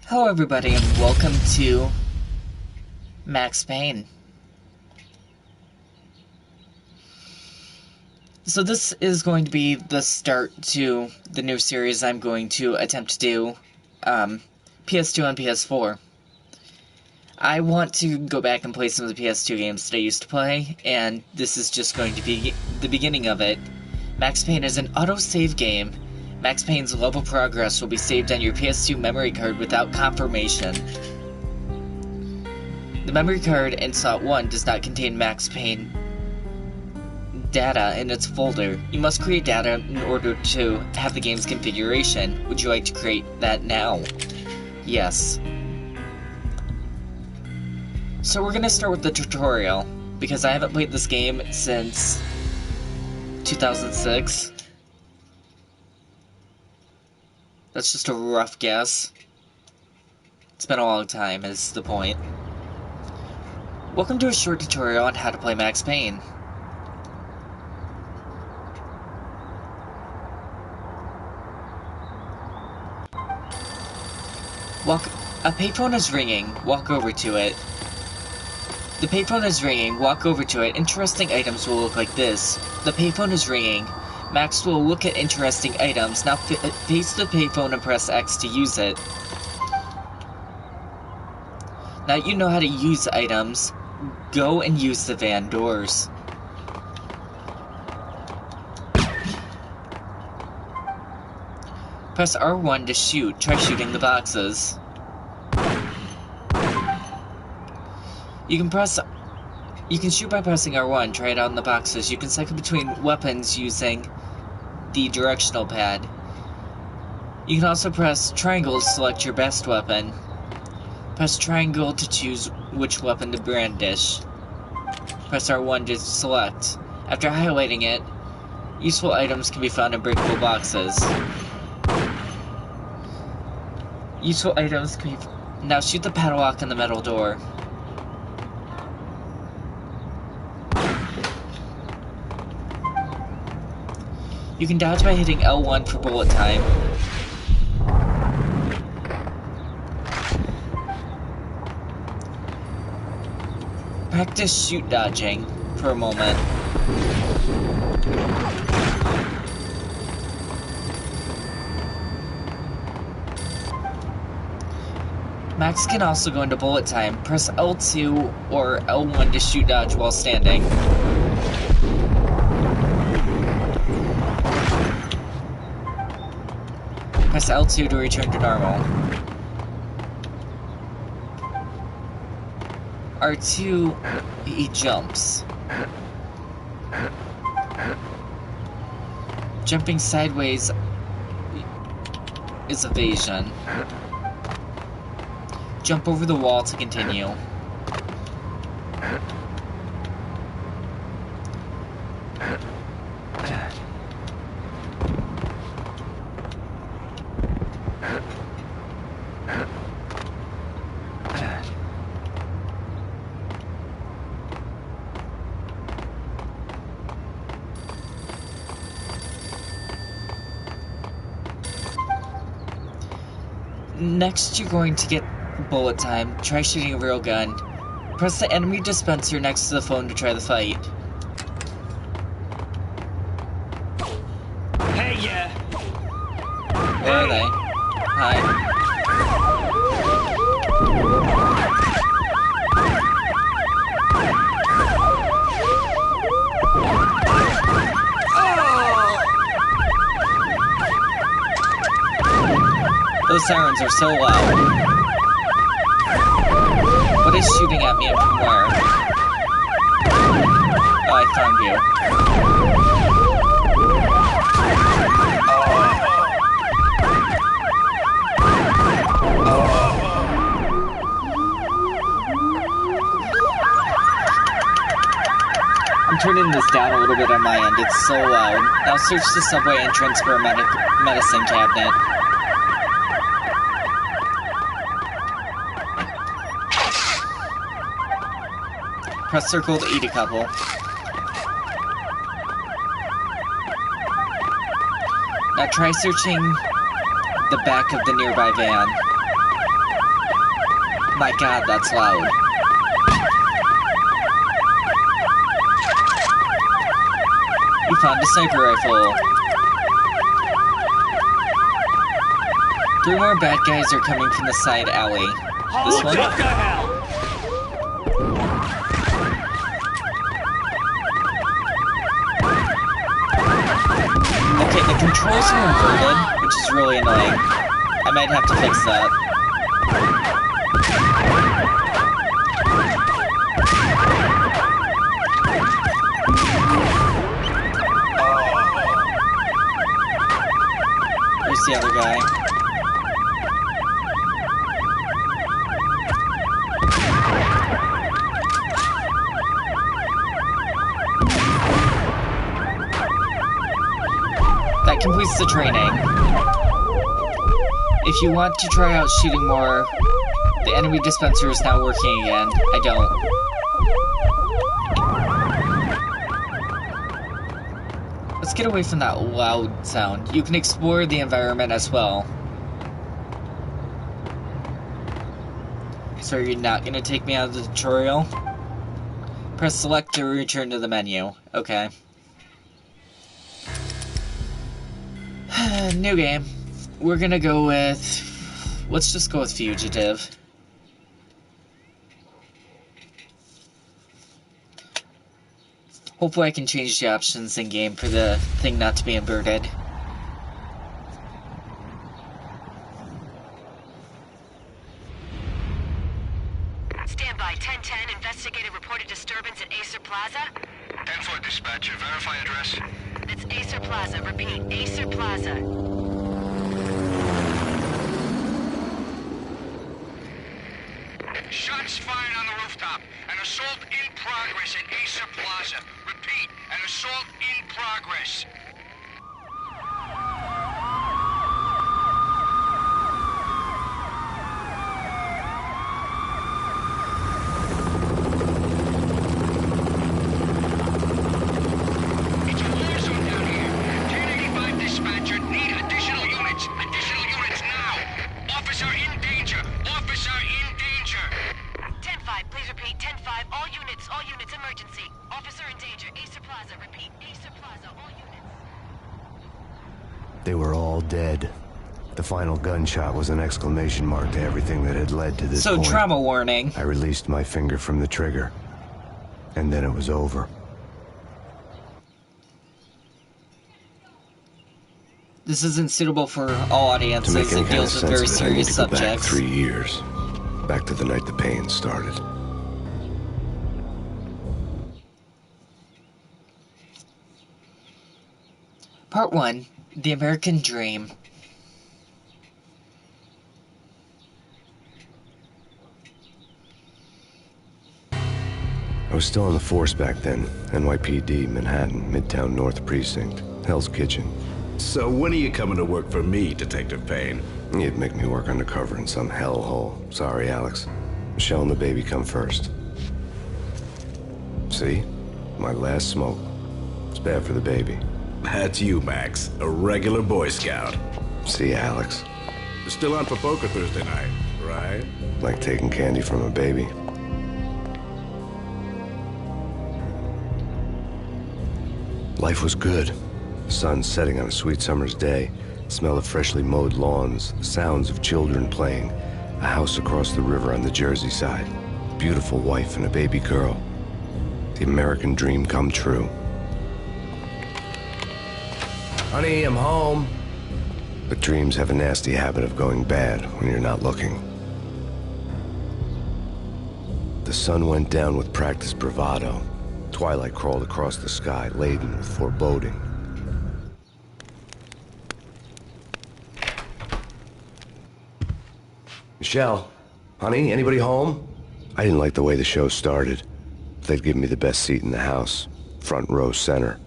Hello everybody and welcome to Max Payne. So this is going to be the start to the new series I'm going to attempt to do, PS2 on PS4. I want to go back and play some of the PS2 games that I used to play, and this is just going to be the beginning of it. Max Payne is an autosave game. Max Payne's level progress will be saved on your PS2 memory card without confirmation. The memory card in slot 1 does not contain Max Payne data in its folder. You must create data in order to have the game's configuration. Would you like to create that now? Yes. So we're gonna start with the tutorial, because I haven't played this game since 2006. That's just a rough guess. It's been a long time, is the point. Welcome to a short tutorial on how to play Max Payne. A payphone is ringing. Walk over to it. The payphone is ringing. Walk over to it. Interesting items will look like this. The payphone is ringing. Max will look at interesting items. Now face the payphone and press X to use it. Now you know how to use items. Go and use the van doors. Press R1 to shoot. Try shooting the boxes. You can shoot by pressing R1. Try it out in the boxes. You can cycle between weapons using the directional pad. You can also press triangle to select your best weapon. Press triangle to choose which weapon to brandish. Press R1 to select. After highlighting it, useful items can be found in breakable boxes. Useful items can be... Now shoot the padlock on the metal door. You can dodge by hitting L1 for bullet time. Practice shoot dodging for a moment. Max can also go into bullet time. Press L2 or L1 to shoot dodge while standing. Press L2 to return to normal. R2, he jumps. Jumping sideways is evasion. Jump over the wall to continue. Next, you're going to get bullet time. Try shooting a real gun. Press the enemy dispenser next to the phone to try the fight. Hey, yeah. Where are they? Hi. Those sirens are so loud. What is shooting at me and from where? Oh, I found you. I'm turning this down a little bit on my end. It's so loud. Now search the subway entrance for a medicine cabinet. Press circle to eat a couple. Now try searching the back of the nearby van. My god, that's loud. You found a sniper rifle. 3 more bad guys are coming from the side alley. This one? What the hell? Okay, the controls are inverted, which is really annoying. I might have to fix that. Where's the other guy? That completes the training. If you want to try out shooting more, the enemy dispenser is now working again. I don't. Let's get away from that loud sound. You can explore the environment as well. So you're not gonna take me out of the tutorial? Press select to return to the menu. Okay. New game. We're gonna go with... Let's just go with Fugitive. Hopefully I can change the options in-game for the thing not to be inverted. Stand by. 1010, investigated reported disturbance at Acer Plaza. 10-4 dispatcher, verify address. It's Acer Plaza. Repeat, Acer Plaza. Shots fired on the rooftop. An assault in progress at Acer Plaza. Repeat, an assault in progress. It's a war zone down here. 1085 dispatcher, need additional units. Additional units now. Officer in danger. Officer in danger. 10-5, please repeat. 10-5, all units, emergency. Officer in danger, Acer Plaza. Repeat, Acer Plaza, all units. They were all dead. The final gunshot was an exclamation mark to everything that had led to this So, point. trauma warning. I released my finger from the trigger. And then it was over. This isn't suitable for all To make audiences. any It kind of deals with sense very of it, I need serious to go back subjects. 3 years. Back to the night the Payne started. Part 1. The American Dream. I was still on the force back then. NYPD, Manhattan, Midtown North Precinct, Hell's Kitchen. So when are you coming to work for me, Detective Payne? You'd make me work undercover in some hellhole. Sorry, Alex. Michelle and the baby come first. See? My last smoke. It's bad for the baby. That's you, Max. A regular Boy Scout. See, Alex. Still on for poker Thursday night, right? Like taking candy from a baby. Life was good. Sun setting on a sweet summer's day. Smell of freshly mowed lawns. The sounds of children playing. A house across the river on the Jersey side. Beautiful wife and a baby girl. The American dream come true. Honey, I'm home. But dreams have a nasty habit of going bad when you're not looking. The sun went down with practiced bravado. Twilight crawled across the sky, laden with foreboding. Michelle, honey, anybody home? I didn't like the way the show started. They'd give me the best seat in the house, front row center.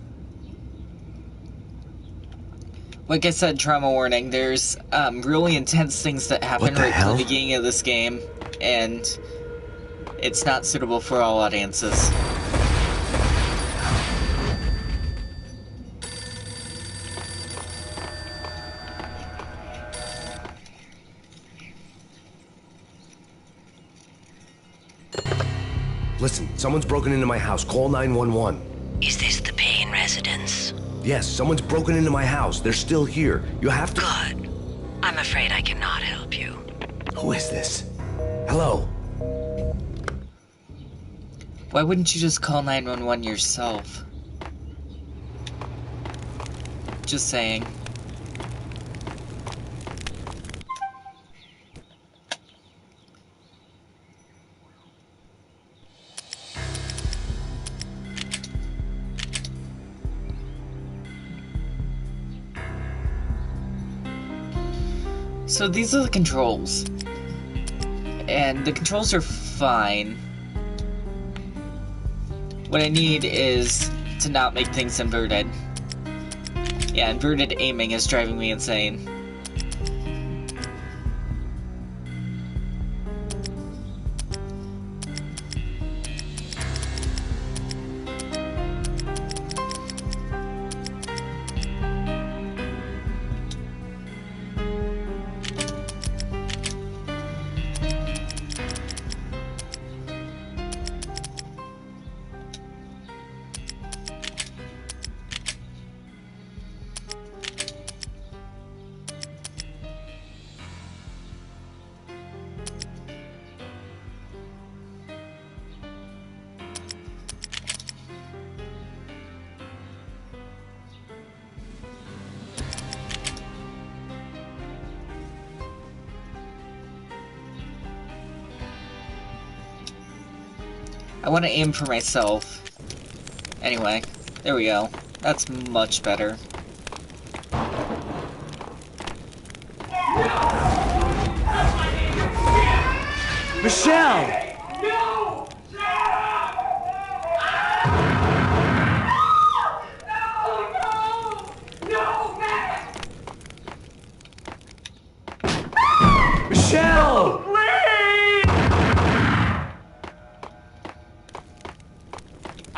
Like I said, trauma warning, there's really intense things that happen What the right hell? from the beginning of this game, and it's not suitable for all audiences. Listen, someone's broken into my house. Call 911. Is this the Payne residence? Yes, someone's broken into my house. They're still here. You have to... Good. I'm afraid I cannot help you. Who is this? Hello? Why wouldn't you just call 911 yourself? Just saying. So these are the controls. And the controls are fine. What I need is to not make things inverted. Yeah, inverted aiming is driving me insane. I want to aim for myself. Anyway, there we go. That's much better. Michelle! No! No, man! Michelle!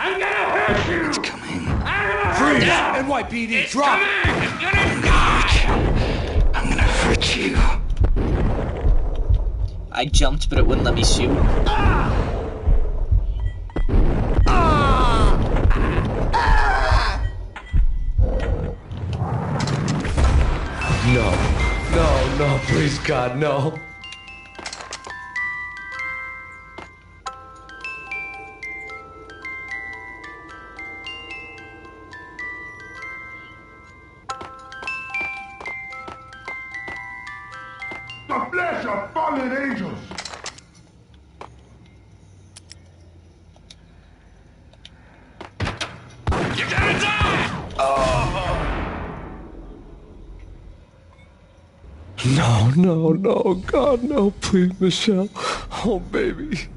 I'm gonna hurt you! It's coming. Freeze! NYPD, drop! I'm gonna hurt you. I jumped, but it wouldn't let me shoot. No, please, God, no. The flesh of fallen angels. You're gonna die! No, God, no, please, Michelle. Oh, baby.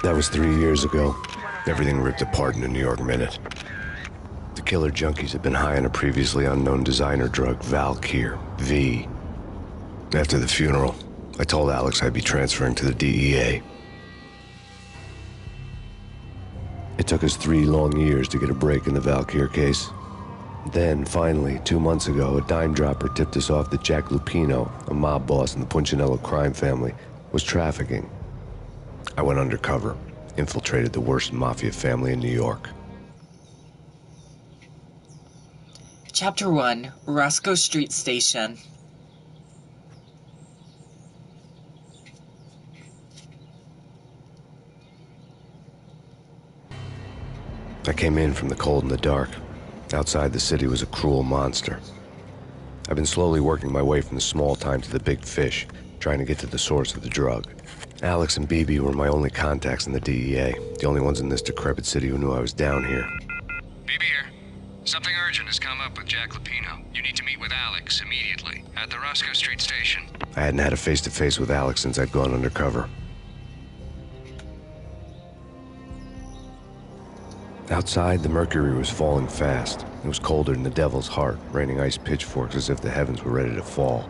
That was 3 years ago. Everything ripped apart in a New York minute. The killer junkies had been high on a previously unknown designer drug, Valkyr, V. After the funeral, I told Alex I'd be transferring to the DEA. It took us 3 long years to get a break in the Valkyr case. Then, finally, 2 months ago, a dime dropper tipped us off that Jack Lupino, a mob boss in the Punchinello crime family, was trafficking. I went undercover, infiltrated the worst mafia family in New York. Chapter 1, Roscoe Street Station. I came in from the cold and the dark. Outside the city was a cruel monster. I've been slowly working my way from the small time to the big fish, trying to get to the source of the drug. Alex and BB were my only contacts in the DEA, the only ones in this decrepit city who knew I was down here. BB here. Something urgent has come up with Jack Lupino. You need to meet with Alex immediately at the Roscoe Street station. I hadn't had a face-to-face with Alex since I'd gone undercover. Outside, the mercury was falling fast. It was colder than the devil's heart, raining ice pitchforks as if the heavens were ready to fall.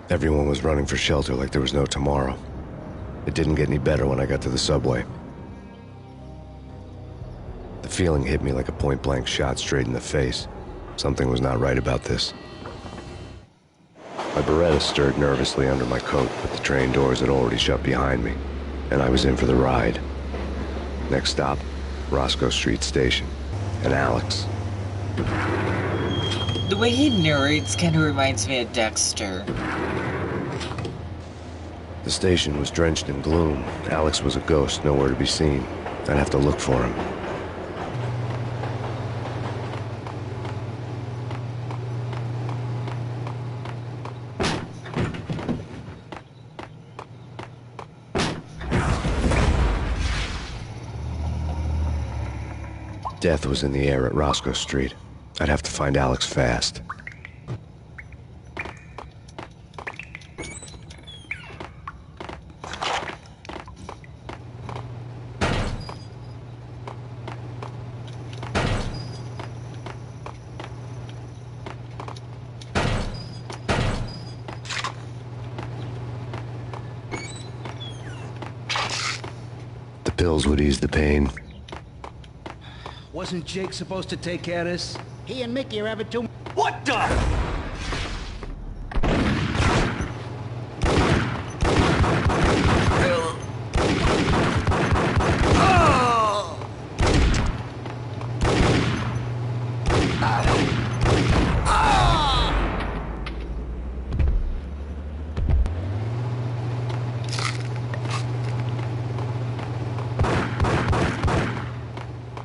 Everyone was running for shelter like there was no tomorrow. It didn't get any better when I got to the subway. The feeling hit me like a point-blank shot straight in the face. Something was not right about this. My Beretta stirred nervously under my coat, but the train doors had already shut behind me, and I was in for the ride. Next stop, Roscoe Street Station, and Alex. The way he narrates kind of reminds me of Dexter. The station was drenched in gloom. Alex was a ghost, nowhere to be seen. I'd have to look for him. Death was in the air at Roscoe Street. I'd have to find Alex fast. The pills would ease the pain. Wasn't Jake supposed to take care of this? He and Mickey are having too... What the?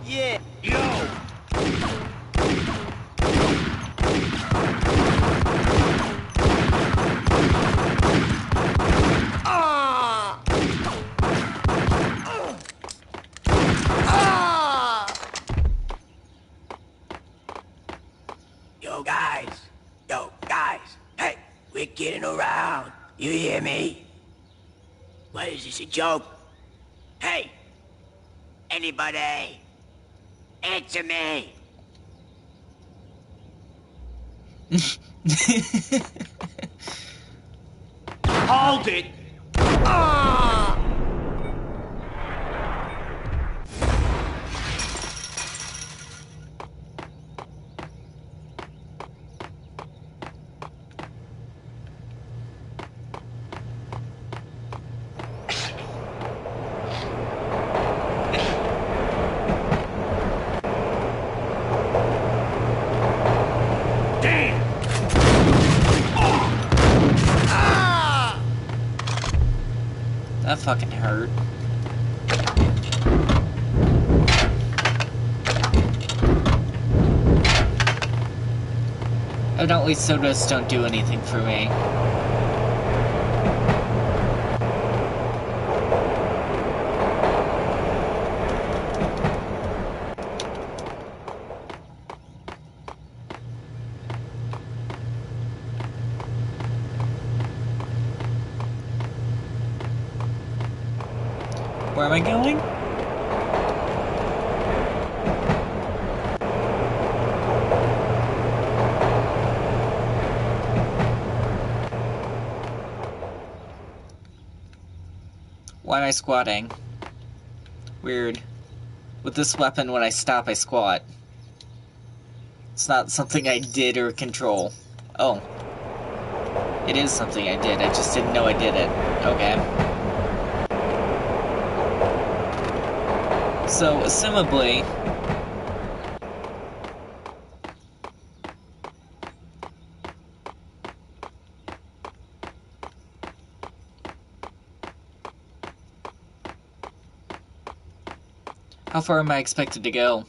Yeah. Yo! Yo, guys. Hey, we're getting around. You hear me? What is this, a joke? Hey! Anybody? Answer me! Hold it! That fucking hurt. Evidently sodas don't do anything for me. Where am I going? Why am I squatting? Weird. With this weapon, when I stop, I squat. It's not something I did or control. Oh. It is something I did, I just didn't know I did it. Okay. So, assumably... How far am I expected to go?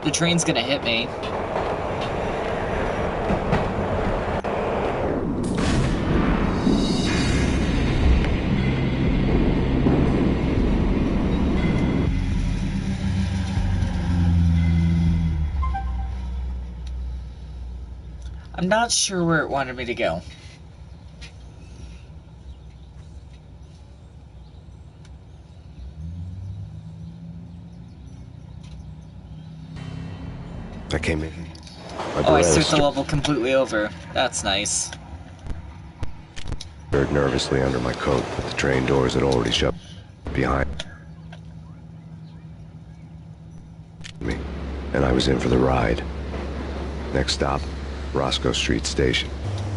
The train's gonna hit me. I'm not sure where it wanted me to go. I came in. Oh, I start the level completely over. That's nice. Stirred nervously under my coat, but the train doors had already shut behind me, and I was in for the ride. Next stop, Roscoe Street Station,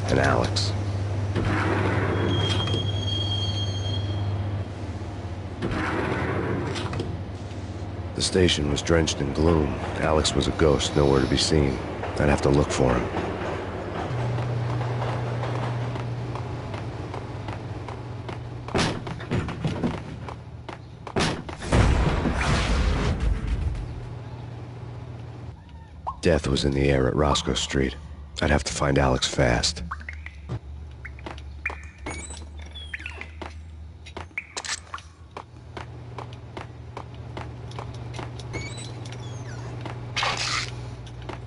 and Alex. The station was drenched in gloom. Alex was a ghost, nowhere to be seen. I'd have to look for him. Death was in the air at Roscoe Street. I'd have to find Alex fast.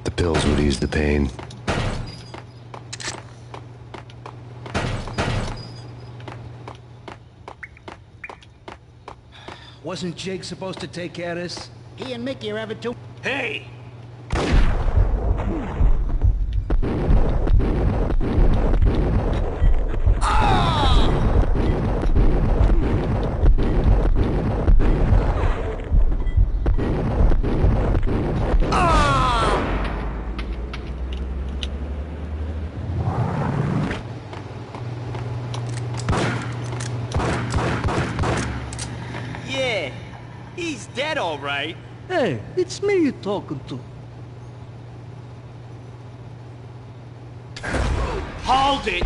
The pills would ease the pain. Wasn't Jake supposed to take care of this? He and Mickey are having too... Hey! Yeah, he's dead all right. Hey, it's me you're talking to. Hold it!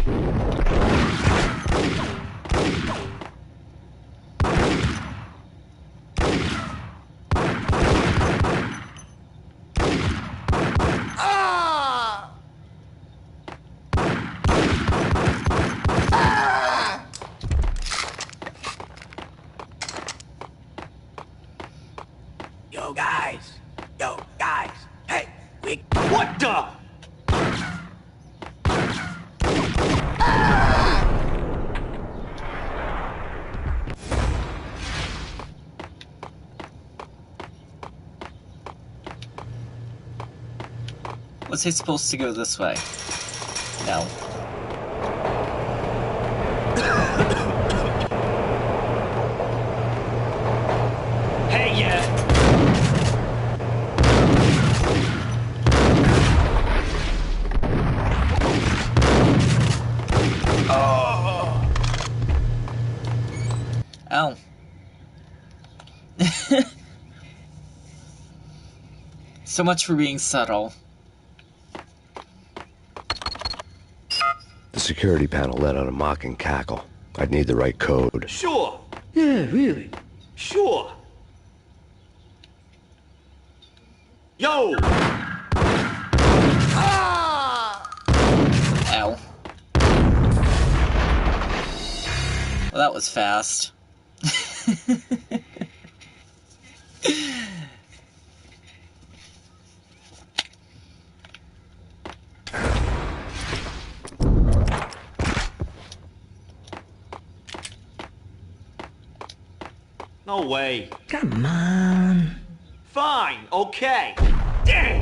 Yo, guys, hey, we... What the? Was he supposed to go this way? No. Hey, yeah. Ow. So much for being subtle. The security panel let out a mocking cackle. I'd need the right code. Sure. Yeah, really. Sure. Yo! Ow. Well, that was fast. No way. Come on. Fine, okay. Damn!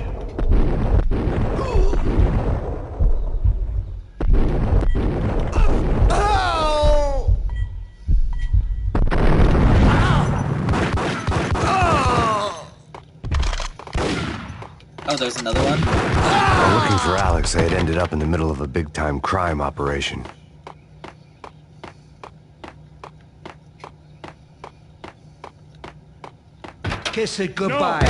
Oh, there's another one? While looking for Alex, I had ended up in the middle of a big-time crime operation. Kiss it goodbye.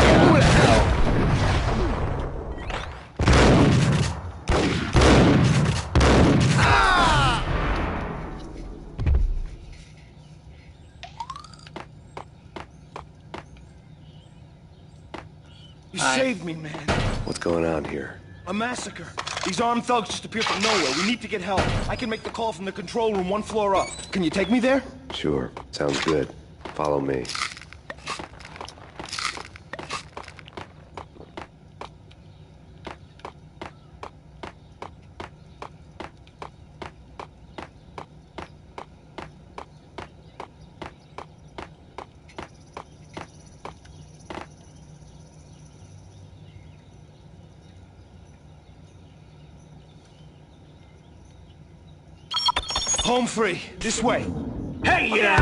You saved me, man. What's going on here? A massacre. These armed thugs just appeared from nowhere. We need to get help. I can make the call from the control room 1 floor up. Can you take me there? Sure, sounds good. Follow me. Home free. This way. Hey, yeah!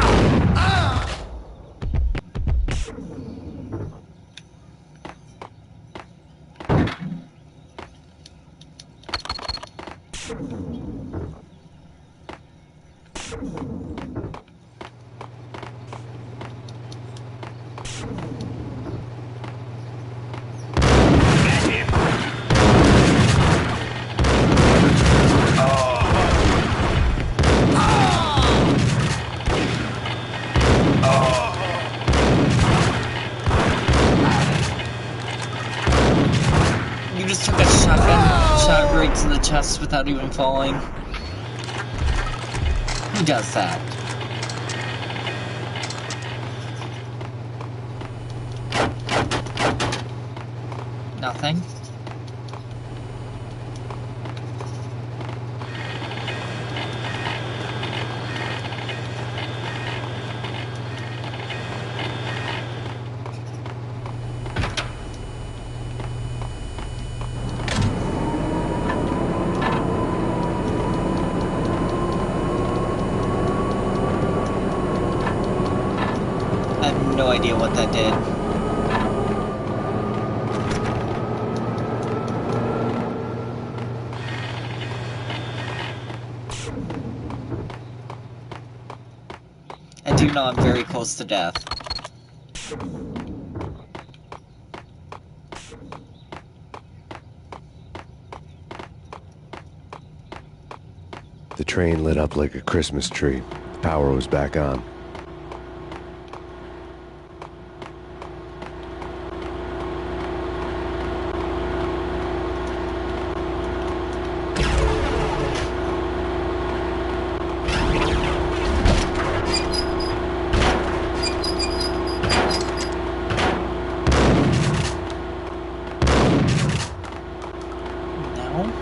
You just took a shotgun shot right to the chest without even falling. Who does that? Nothing. I have no idea what that did. I do know I'm very close to death. The train lit up like a Christmas tree. The power was back on. No?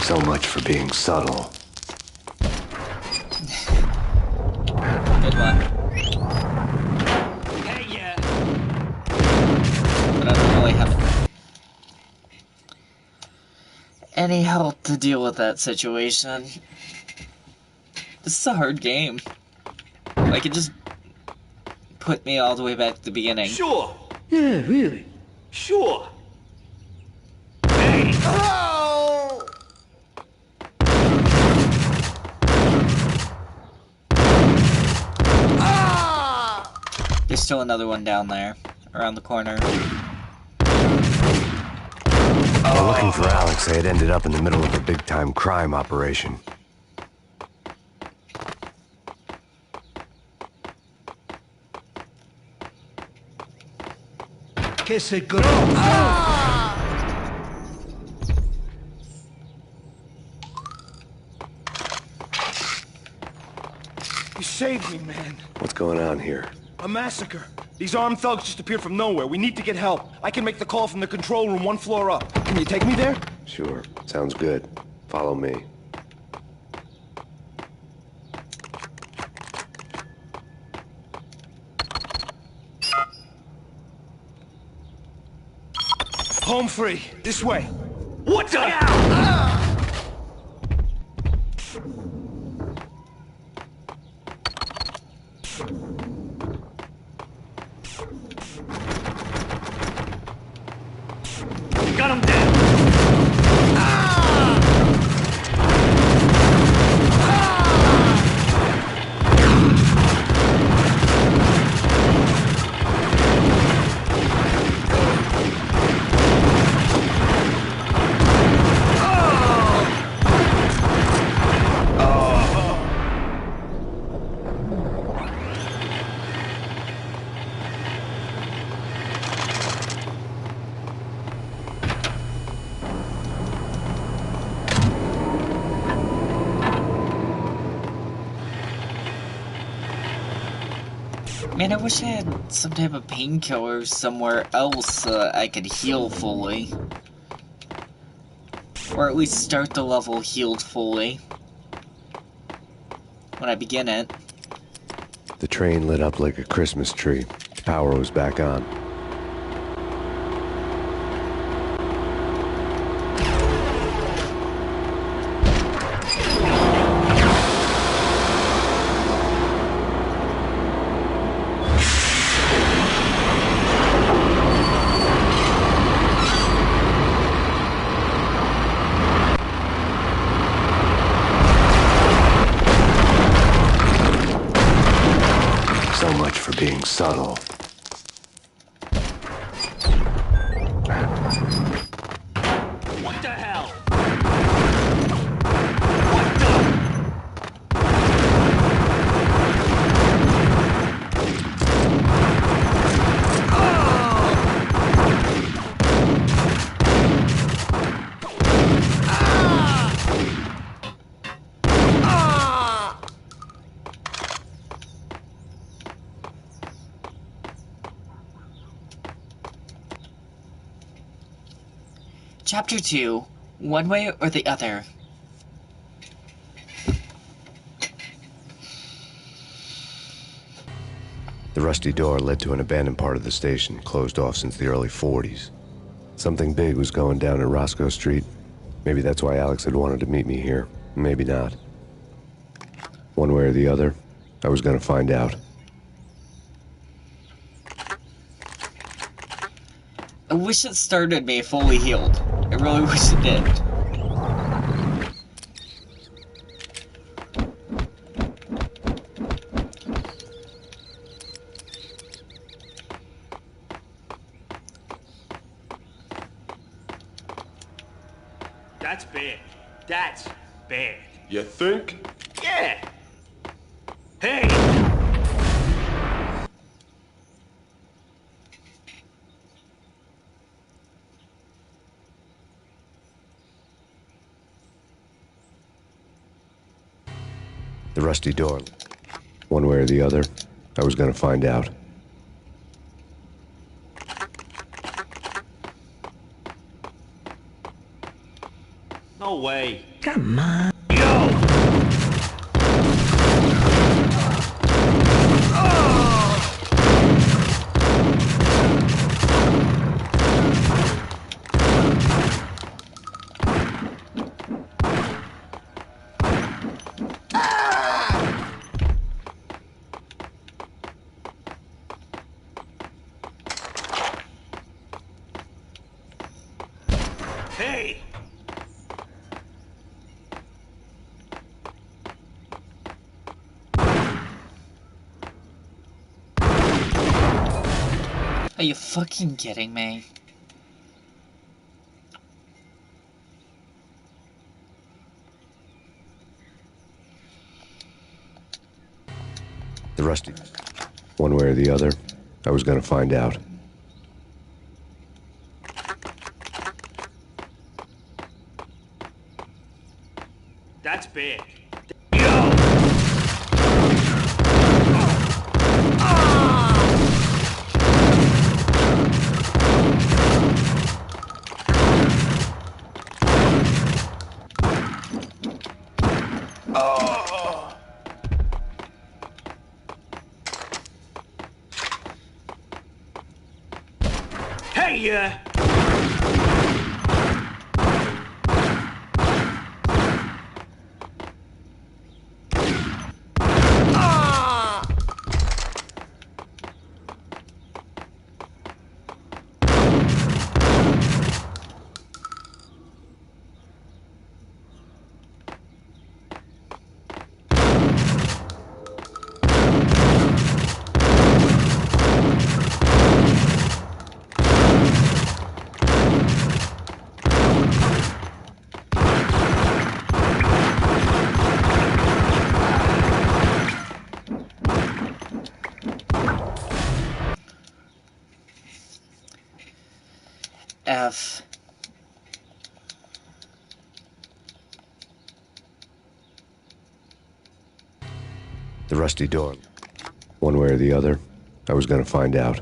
So much for being subtle. Good one. Hey, yeah! But I don't really have any help to deal with that situation. This is a hard game. Like, it just put me all the way back to the beginning. Sure! Yeah, really? Sure! Hey! Oh! There's still another one down there, around the corner. While looking for Alex, they had ended up in the middle of a big-time crime operation. Kiss it goodbye. You saved me, man. What's going on here? A massacre. These armed thugs just appeared from nowhere. We need to get help. I can make the call from the control room one floor up. Can you take me there? Sure. Sounds good. Follow me. Home free. This way. What the? Got him down. Man, I wish I had some type of painkiller somewhere else I could heal fully. Or at least start the level healed fully. When I begin it. The train lit up like a Christmas tree. Power was back on. So much for being subtle. What the hell? Chapter 2, One Way or the Other. The rusty door led to an abandoned part of the station, closed off since the early 40s. Something big was going down at Roscoe Street. Maybe that's why Alex had wanted to meet me here. Maybe not. One way or the other, I was gonna find out. I wish it started me fully healed. I really wish it did. That's bad. That's bad. You think? Yeah. Hey! The rusty door. One way or the other, I was gonna find out. No way. Come on. Yo! Hey! Are you fucking kidding me? The rusty. One way or the other, I was gonna find out. That's bad. Yo! Hey, F. The rusty door. One way or the other, I was gonna find out.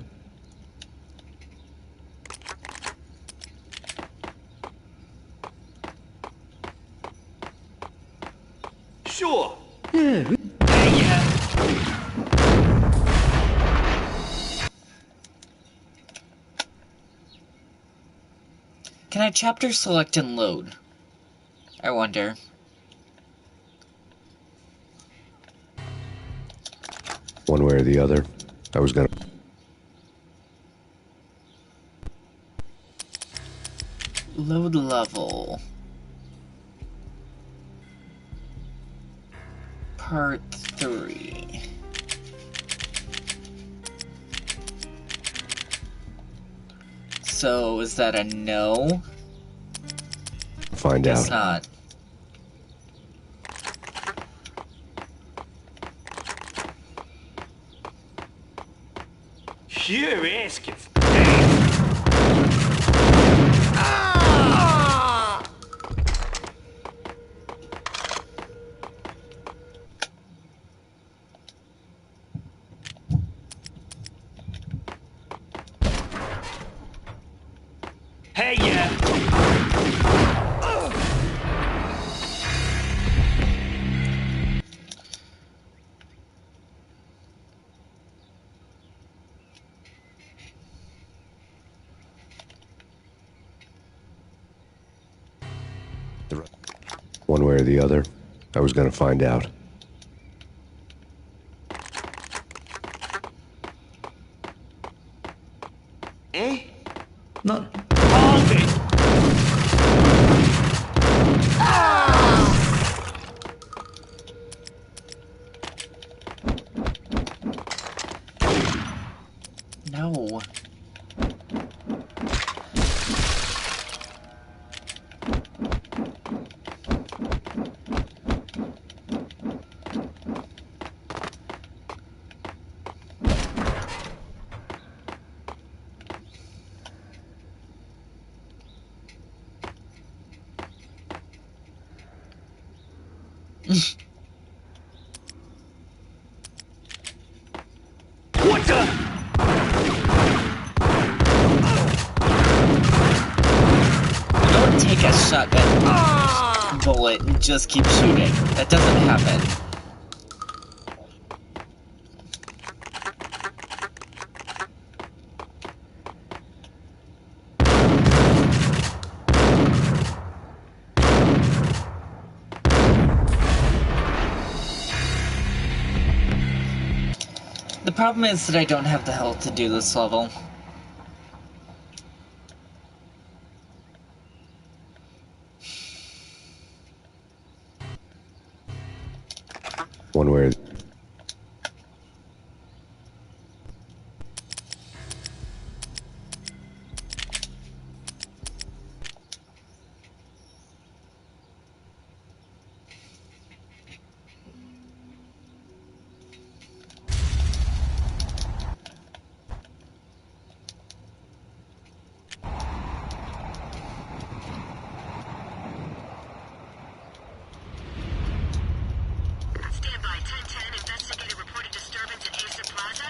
Sure. Yeah. Hey, yeah. Can I chapter select and load? I wonder. One way or the other, I was gonna... Load level. Part 3. So, is that a no? Find Guess out. not. You're asking for Hey, yeah. One way or the other, I was gonna find out. Eh? No. Hold it! No. What the? Don't take a shotgun bullet and just keep shooting. That doesn't happen. The problem is that I don't have the health to do this level. One way or... Standby 1010. Investigator reported disturbance at Acer Plaza.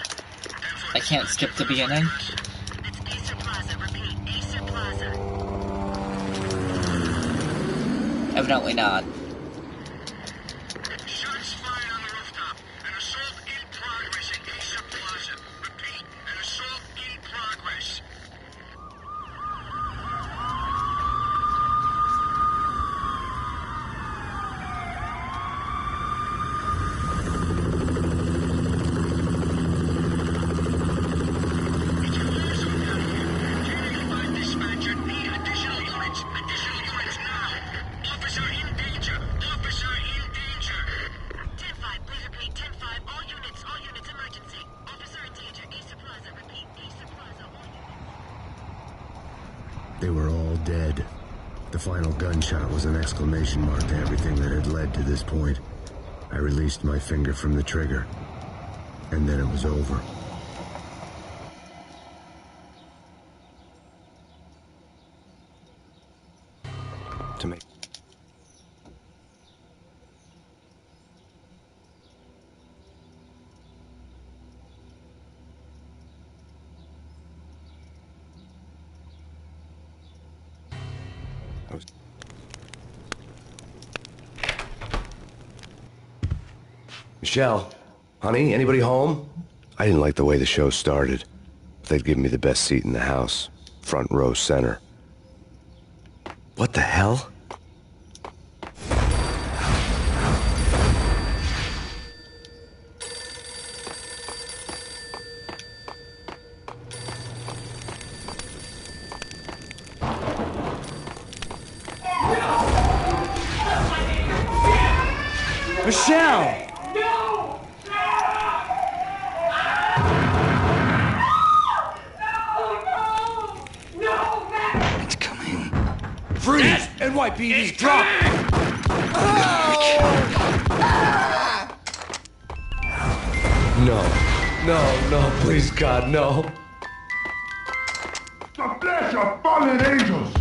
I can't skip the beginning. It's Acer Plaza. Repeat, Acer Plaza. Evidently not. Shots fired on the rooftop. An assault in progress at Acer Plaza. Repeat, an assault in progress. Dispatcher, need additional units. Additional units now. Officer in danger. Officer in danger. 10-5, please repeat. 10-5, all units, emergency. Officer in danger, Acer Plaza. Repeat, Acer Plaza, all units. They were all dead. The final gunshot was an exclamation mark to everything that had led to this point. I released my finger from the trigger, and then it was over. To make... Michelle, honey, anybody home? I didn't like the way the show started. They'd given me the best seat in the house, front row center. What the hell? Michelle! It's coming. Freeze! NYPD's drop! No, please, God, no. The flesh of fallen angels!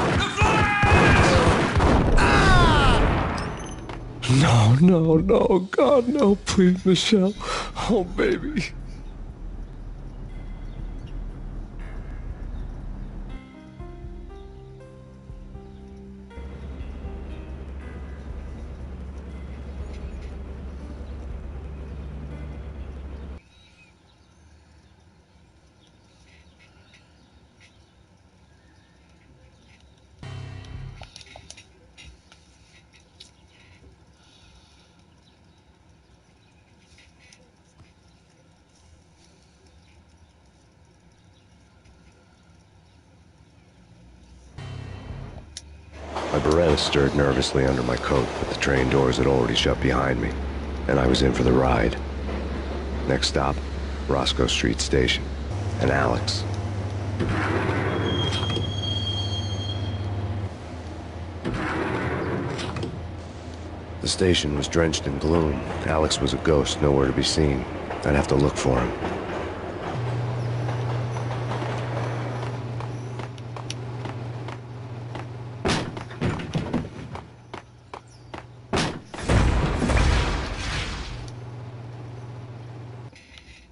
No, God, no, please, Michelle. Oh, baby. My Beretta stirred nervously under my coat, but the train doors had already shut behind me, and I was in for the ride. Next stop, Roscoe Street Station, and Alex. The station was drenched in gloom. Alex was a ghost, nowhere to be seen. I'd have to look for him.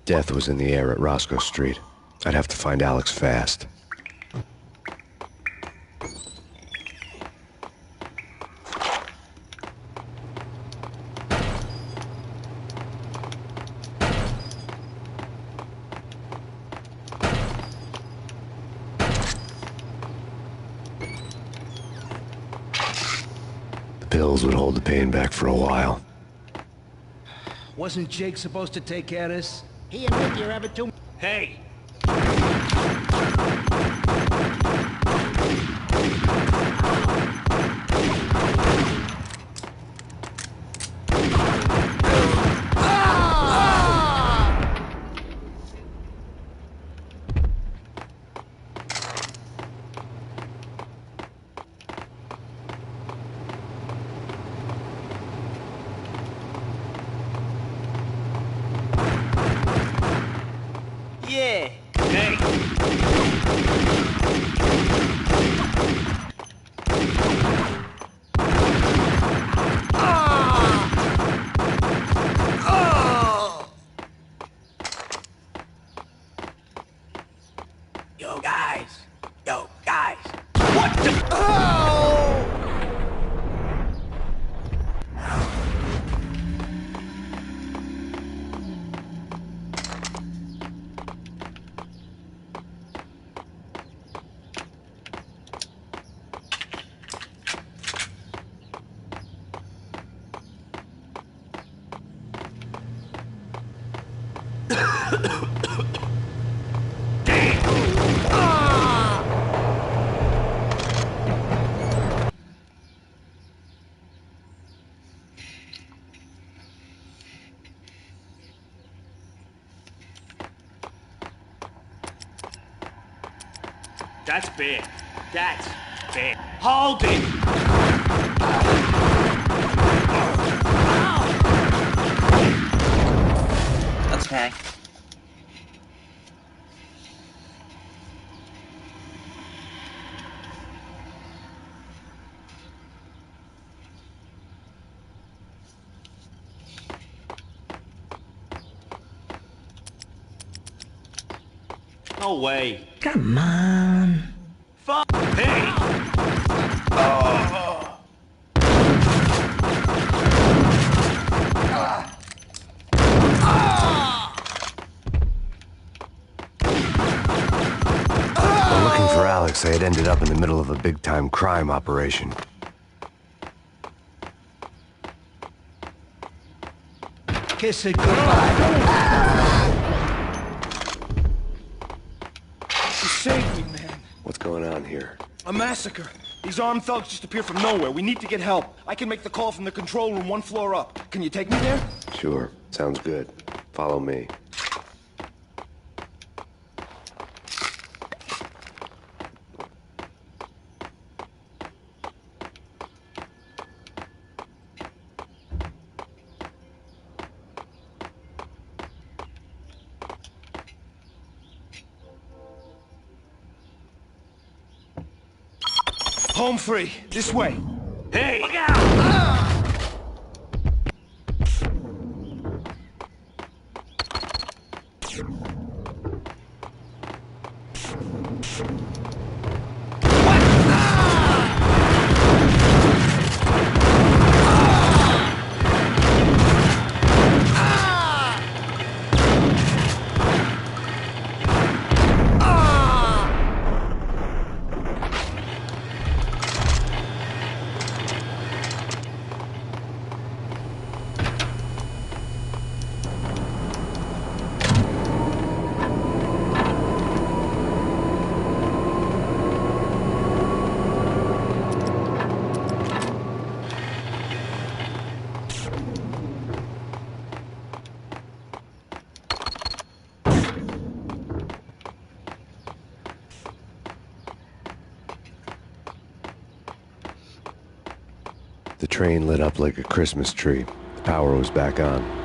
Death was in the air at Roscoe Street. I'd have to find Alex fast. The pills would hold the pain back for a while. Wasn't Jake supposed to take care of this? He and Mickey are having too... Hey! Yeah. Hey! Yo, guys. What the... That's bad. That's bad. Hold it! That's okay. No way. Come on. Fuck. Hey! Oh. had ended up in the middle of a big-time crime operation. Kiss it goodbye. You saved me, man. What's going on here? A massacre. These armed thugs just appeared from nowhere. We need to get help. I can make the call from the control room 1 floor up. Can you take me there? Sure. Sounds good. Follow me. Home free. This way. Hey! Look out! The train lit up like a Christmas tree. The power was back on.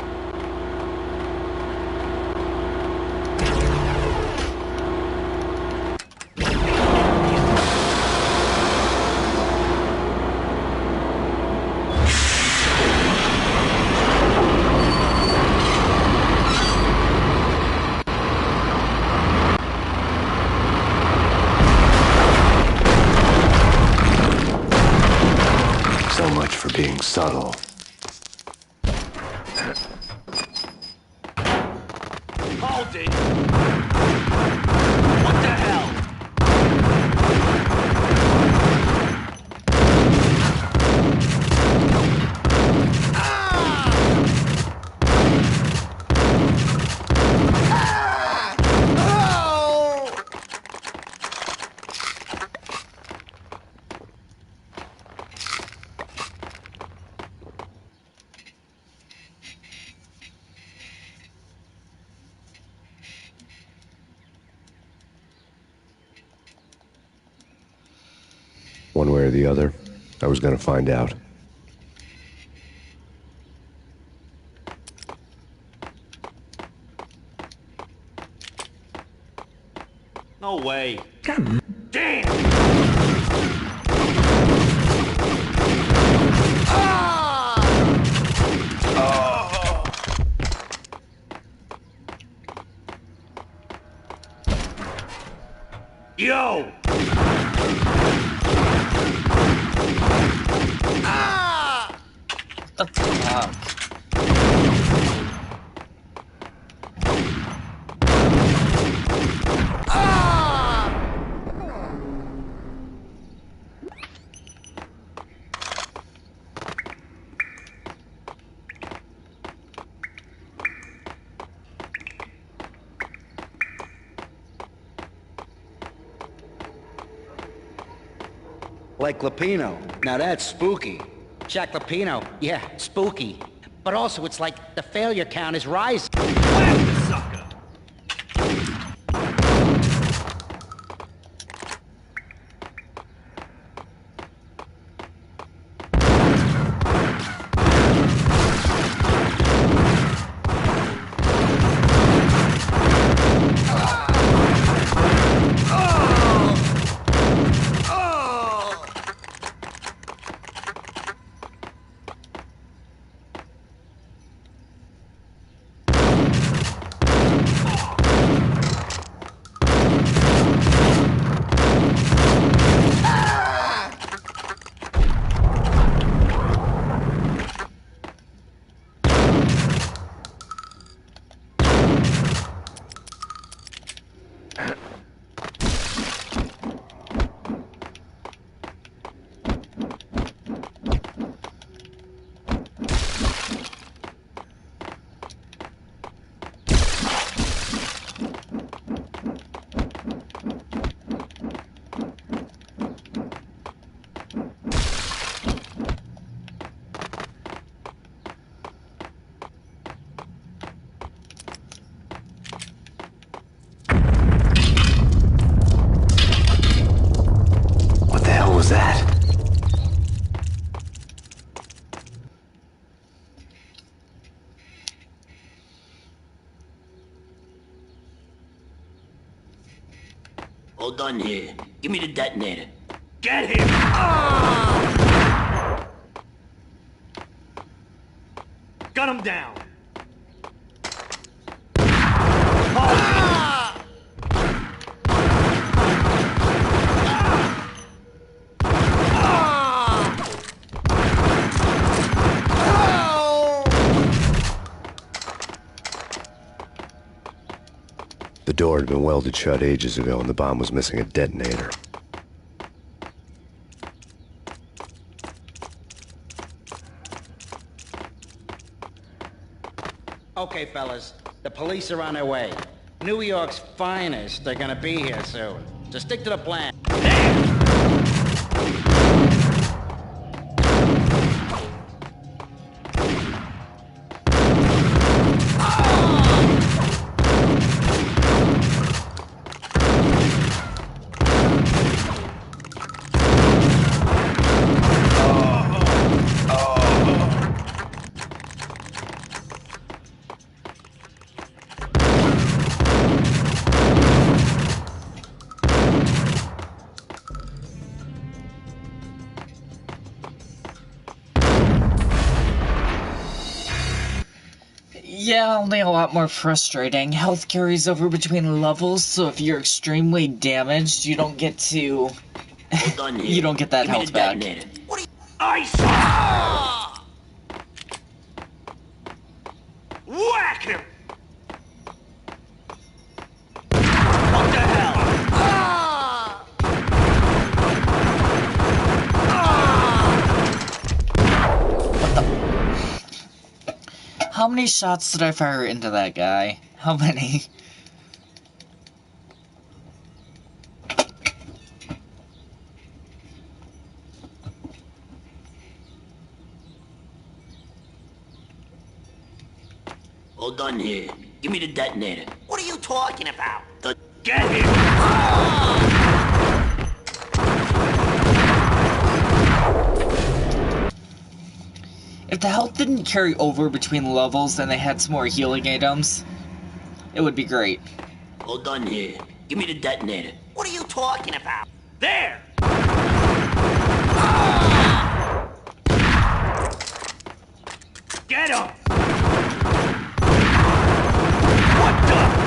So much for being subtle. Hold it! What the hell? One way or the other, I was gonna find out. No way. Damn! Yo! The fuck? Like Lapino. Now that's spooky. Jack Lapino, yeah, spooky. But also, it's like the failure count is rising. Whack the sucker! Hold on here. Give me the detonator. Get him! Gun him down. The door had been welded shut ages ago and the bomb was missing a detonator. Okay, fellas. The police are on their way. New York's finest are gonna be here soon. So stick to the plan. Yeah, only a lot more frustrating. Health carries over between levels, so if you're extremely damaged, you don't get to... you don't get that health back. Ice! Whack him! What the hell? How many shots did I fire into that guy? How many? Hold on here. Give me the detonator. What are you talking about? Get him! If the health didn't carry over between levels and they had some more healing items, it would be great. Hold on here. Give me the detonator. What are you talking about? There! Get him! What the?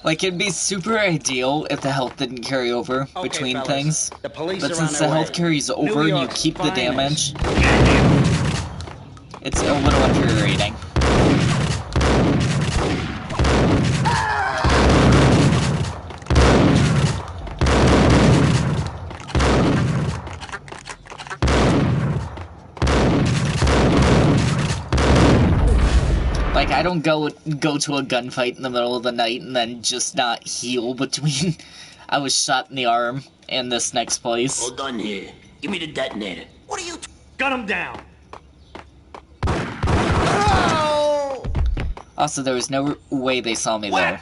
Like, it'd be super ideal if the health didn't carry over between fellas. things. The police But are since on the their health way. carries over New and you York's keep the finest. damage, it's a little infuriating. Like, I don't go to a gunfight in the middle of the night and then just not heal between... I was shot in the arm in this next place. Hold on here. Give me the detonator. What are you... Gun him down! Also, there was no way they saw me there.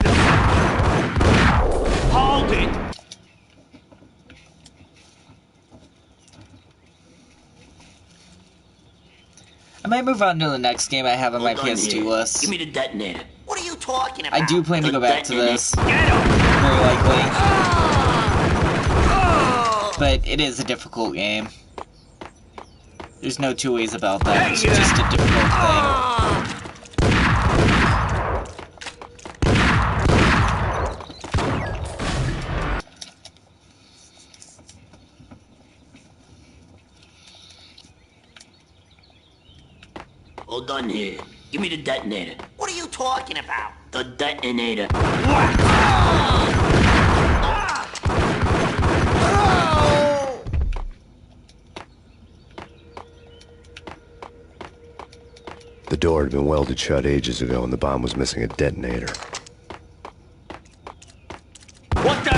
Hold it! I might move on to the next game I have on my PS2 list. Give me the detonator. What are you talking about? I do plan to go back to this. Get him! Very likely. But it is a difficult game. There's no two ways about that. It's just a difficult thing. Hold on here. Give me the detonator. What are you talking about? The detonator. The door had been welded shut ages ago and the bomb was missing a detonator. What the?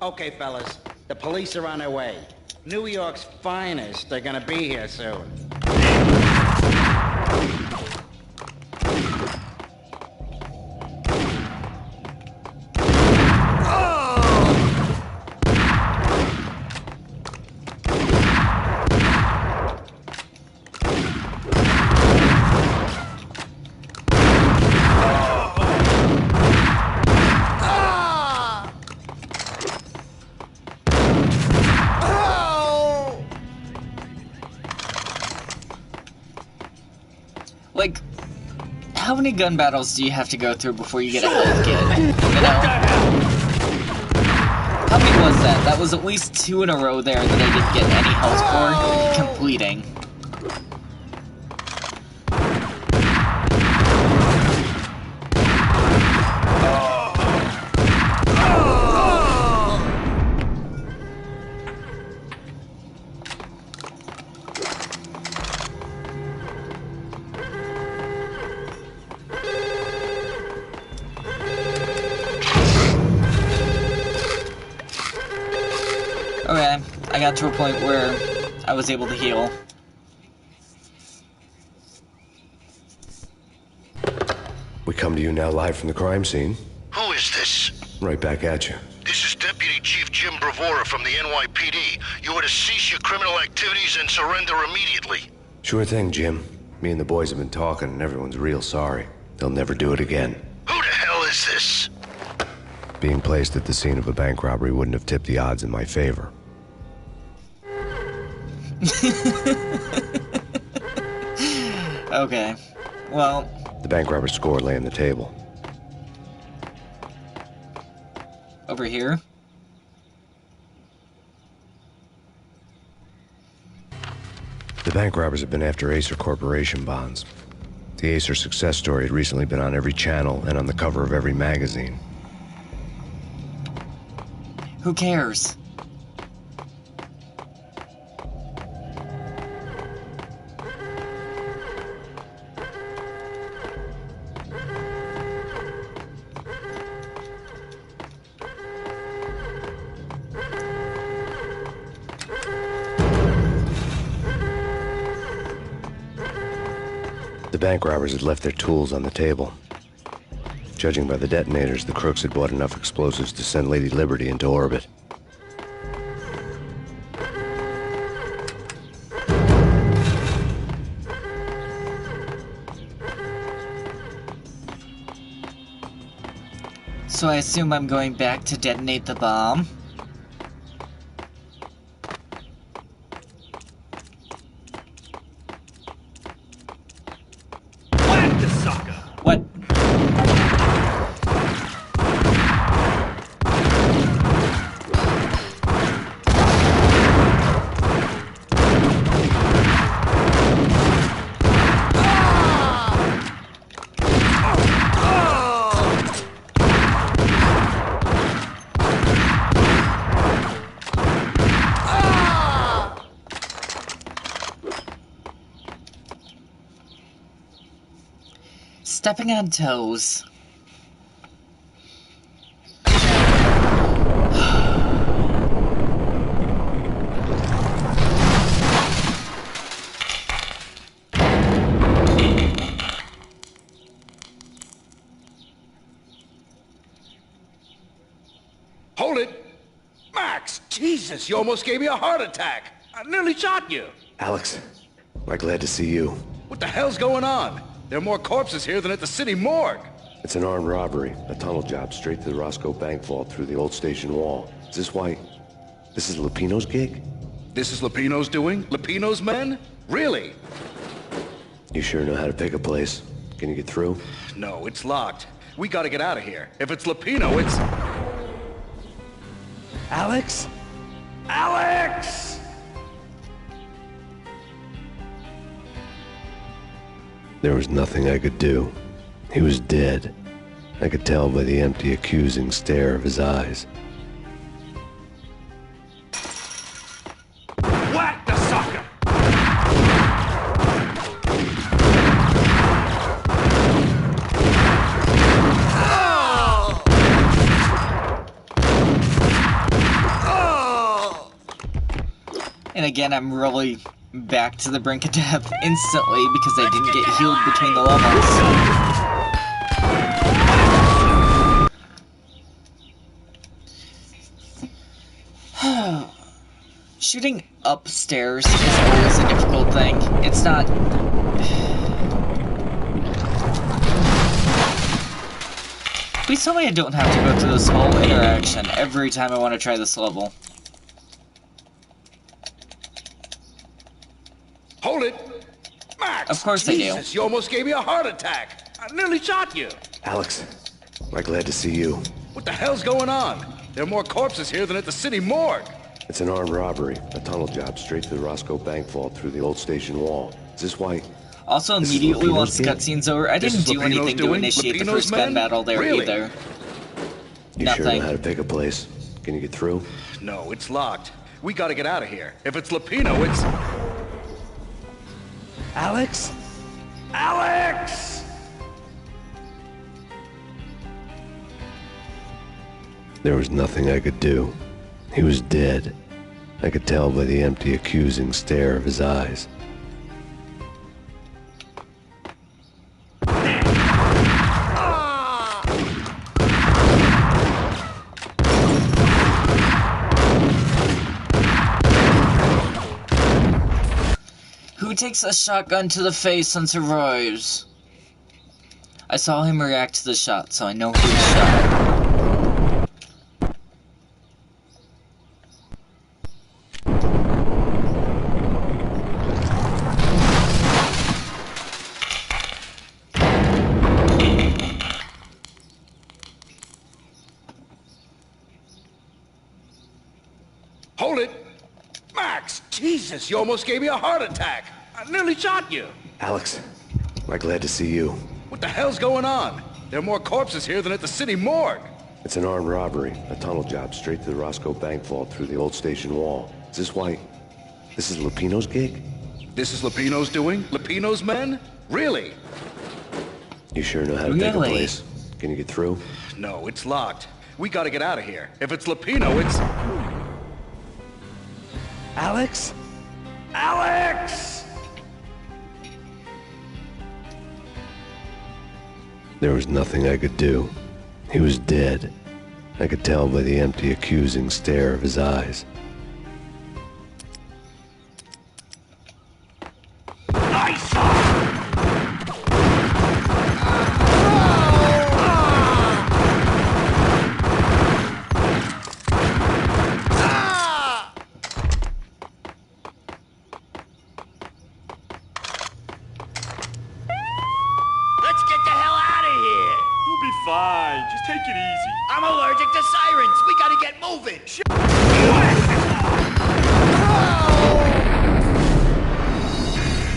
Okay, fellas. The police are on their way. New York's finest are gonna be here soon. Like, how many gun battles do you have to go through before you get a health kit? You know? How many was that? That was at least 2 in a row there that I didn't get any health for completing. Okay, I got to a point where I was able to heal. We come to you now live from the crime scene. Who is this? Right back at you. This is Deputy Chief Jim Bravura from the NYPD. You are to cease your criminal activities and surrender immediately. Sure thing, Jim. Me and the boys have been talking, and everyone's real sorry. They'll never do it again. Who the hell is this? Being placed at the scene of a bank robbery wouldn't have tipped the odds in my favor. Okay, well... The bank robber's score lay on the table. Over here? The bank robbers have been after Acer Corporation bonds. The Acer success story had recently been on every channel and on the cover of every magazine. Who cares? The bank robbers had left their tools on the table. Judging by the detonators, the crooks had bought enough explosives to send Lady Liberty into orbit. So I assume I'm going back to detonate the bomb? Whack the sucker! What? Stepping on toes. Hold it! Max! Jesus, you almost gave me a heart attack! I nearly shot you! Alex, we're glad to see you. What the hell's going on? There are more corpses here than at the city morgue! It's an armed robbery, a tunnel job straight to the Roscoe Bank vault through the old station wall. Is this why... this is Lupino's gig? This is Lupino's doing? Lupino's men? Really? You sure know how to pick a place. Can you get through? No, it's locked. We gotta get out of here. If it's Lupino, it's... Alex? Alex! There was nothing I could do. He was dead. I could tell by the empty, accusing stare of his eyes. Whack the sucker! And again, I'm really back to the brink of death instantly because I didn't get healed between the levels. Shooting upstairs is always a difficult thing. It's not... Please tell me I don't have to go through this whole interaction every time I want to try this level. Hold it! Max! Of course I do. Jesus, you almost gave me a heart attack. I nearly shot you. Alex, we're glad to see you. What the hell's going on? There are more corpses here than at the city morgue. It's an armed robbery, a tunnel job straight to the Roscoe Bank vault through the old station wall. Is this why? Also, immediately once the cutscene's over, I didn't do anything to initiate the first gun battle there either. You Nothing. sure know how to pick a place? Can you get through? No, it's locked. We gotta get out of here. If it's Lupino, it's... Alex? Alex! There was nothing I could do. He was dead. I could tell by the empty, accusing stare of his eyes. Who takes a shotgun to the face and survives? I saw him react to the shot, so I know who shot. Hold it! Max! Jesus, you almost gave me a heart attack! I nearly shot you! Alex, we're glad to see you. What the hell's going on? There are more corpses here than at the city morgue. It's an armed robbery, a tunnel job straight to the Roscoe Bank vault through the old station wall. Is this why? This is Lupino's gig? This is Lupino's doing? Lupino's men? Really? You sure know how to pick a place? Can you get through? No, it's locked. We gotta get out of here. If it's Lupino, it's... Alex? Alex! There was nothing I could do. He was dead. I could tell by the empty, accusing stare of his eyes. Fine, just take it easy. I'm allergic to sirens. We gotta get moving.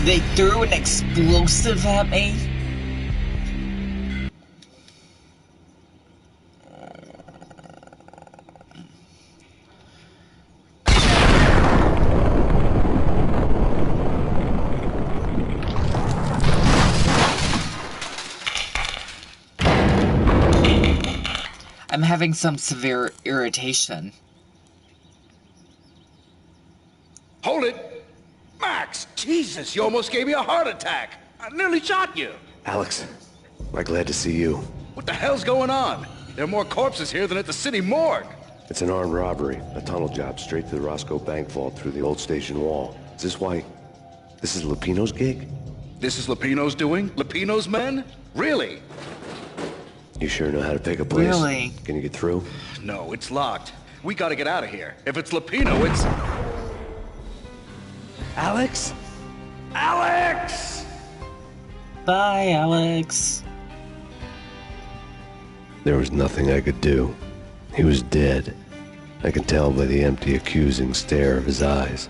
They threw an explosive at me? I'm having some severe irritation. Hold it! Max! Jesus, you almost gave me a heart attack! I nearly shot you! Alex, we're glad to see you. What the hell's going on? There are more corpses here than at the city morgue! It's an armed robbery, a tunnel job straight to the Roscoe Bank vault through the old station wall. Is this why? This is Lupino's gig? This is Lupino's doing? Lupino's men? Really? You sure know how to pick a place? Really? Can you get through? No, it's locked. We gotta get out of here. If it's Lupino, it's... Alex? Alex! Bye, Alex. There was nothing I could do. He was dead. I could tell by the empty, accusing stare of his eyes.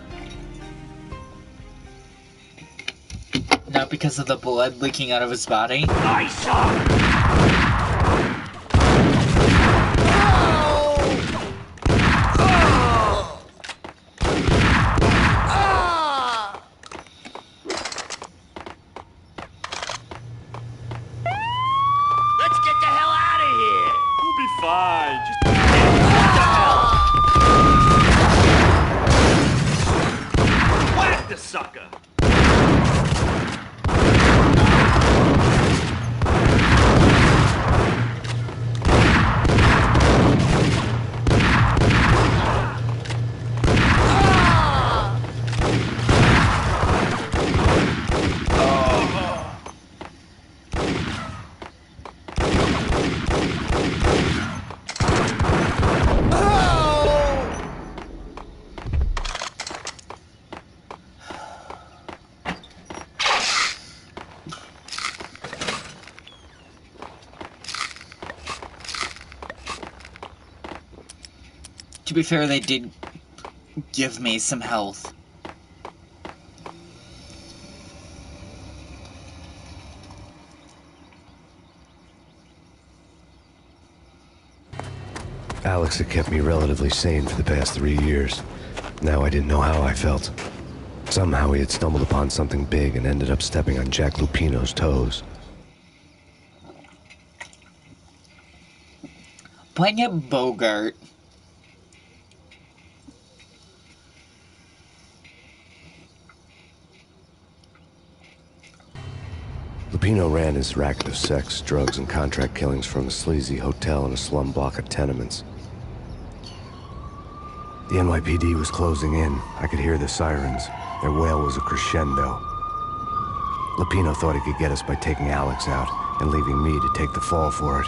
Not because of the blood leaking out of his body? Nice! Fine, just... Whack the sucker! To be fair, they did give me some health. Alex had kept me relatively sane for the past 3 years. Now I didn't know how I felt. Somehow he had stumbled upon something big and ended up stepping on Jack Lupino's toes. Playing at Bogart. Lupino ran his racket of sex, drugs, and contract killings from a sleazy hotel in a slum block of tenements. The NYPD was closing in. I could hear the sirens. Their wail was a crescendo. Lupino thought he could get us by taking Alex out and leaving me to take the fall for it.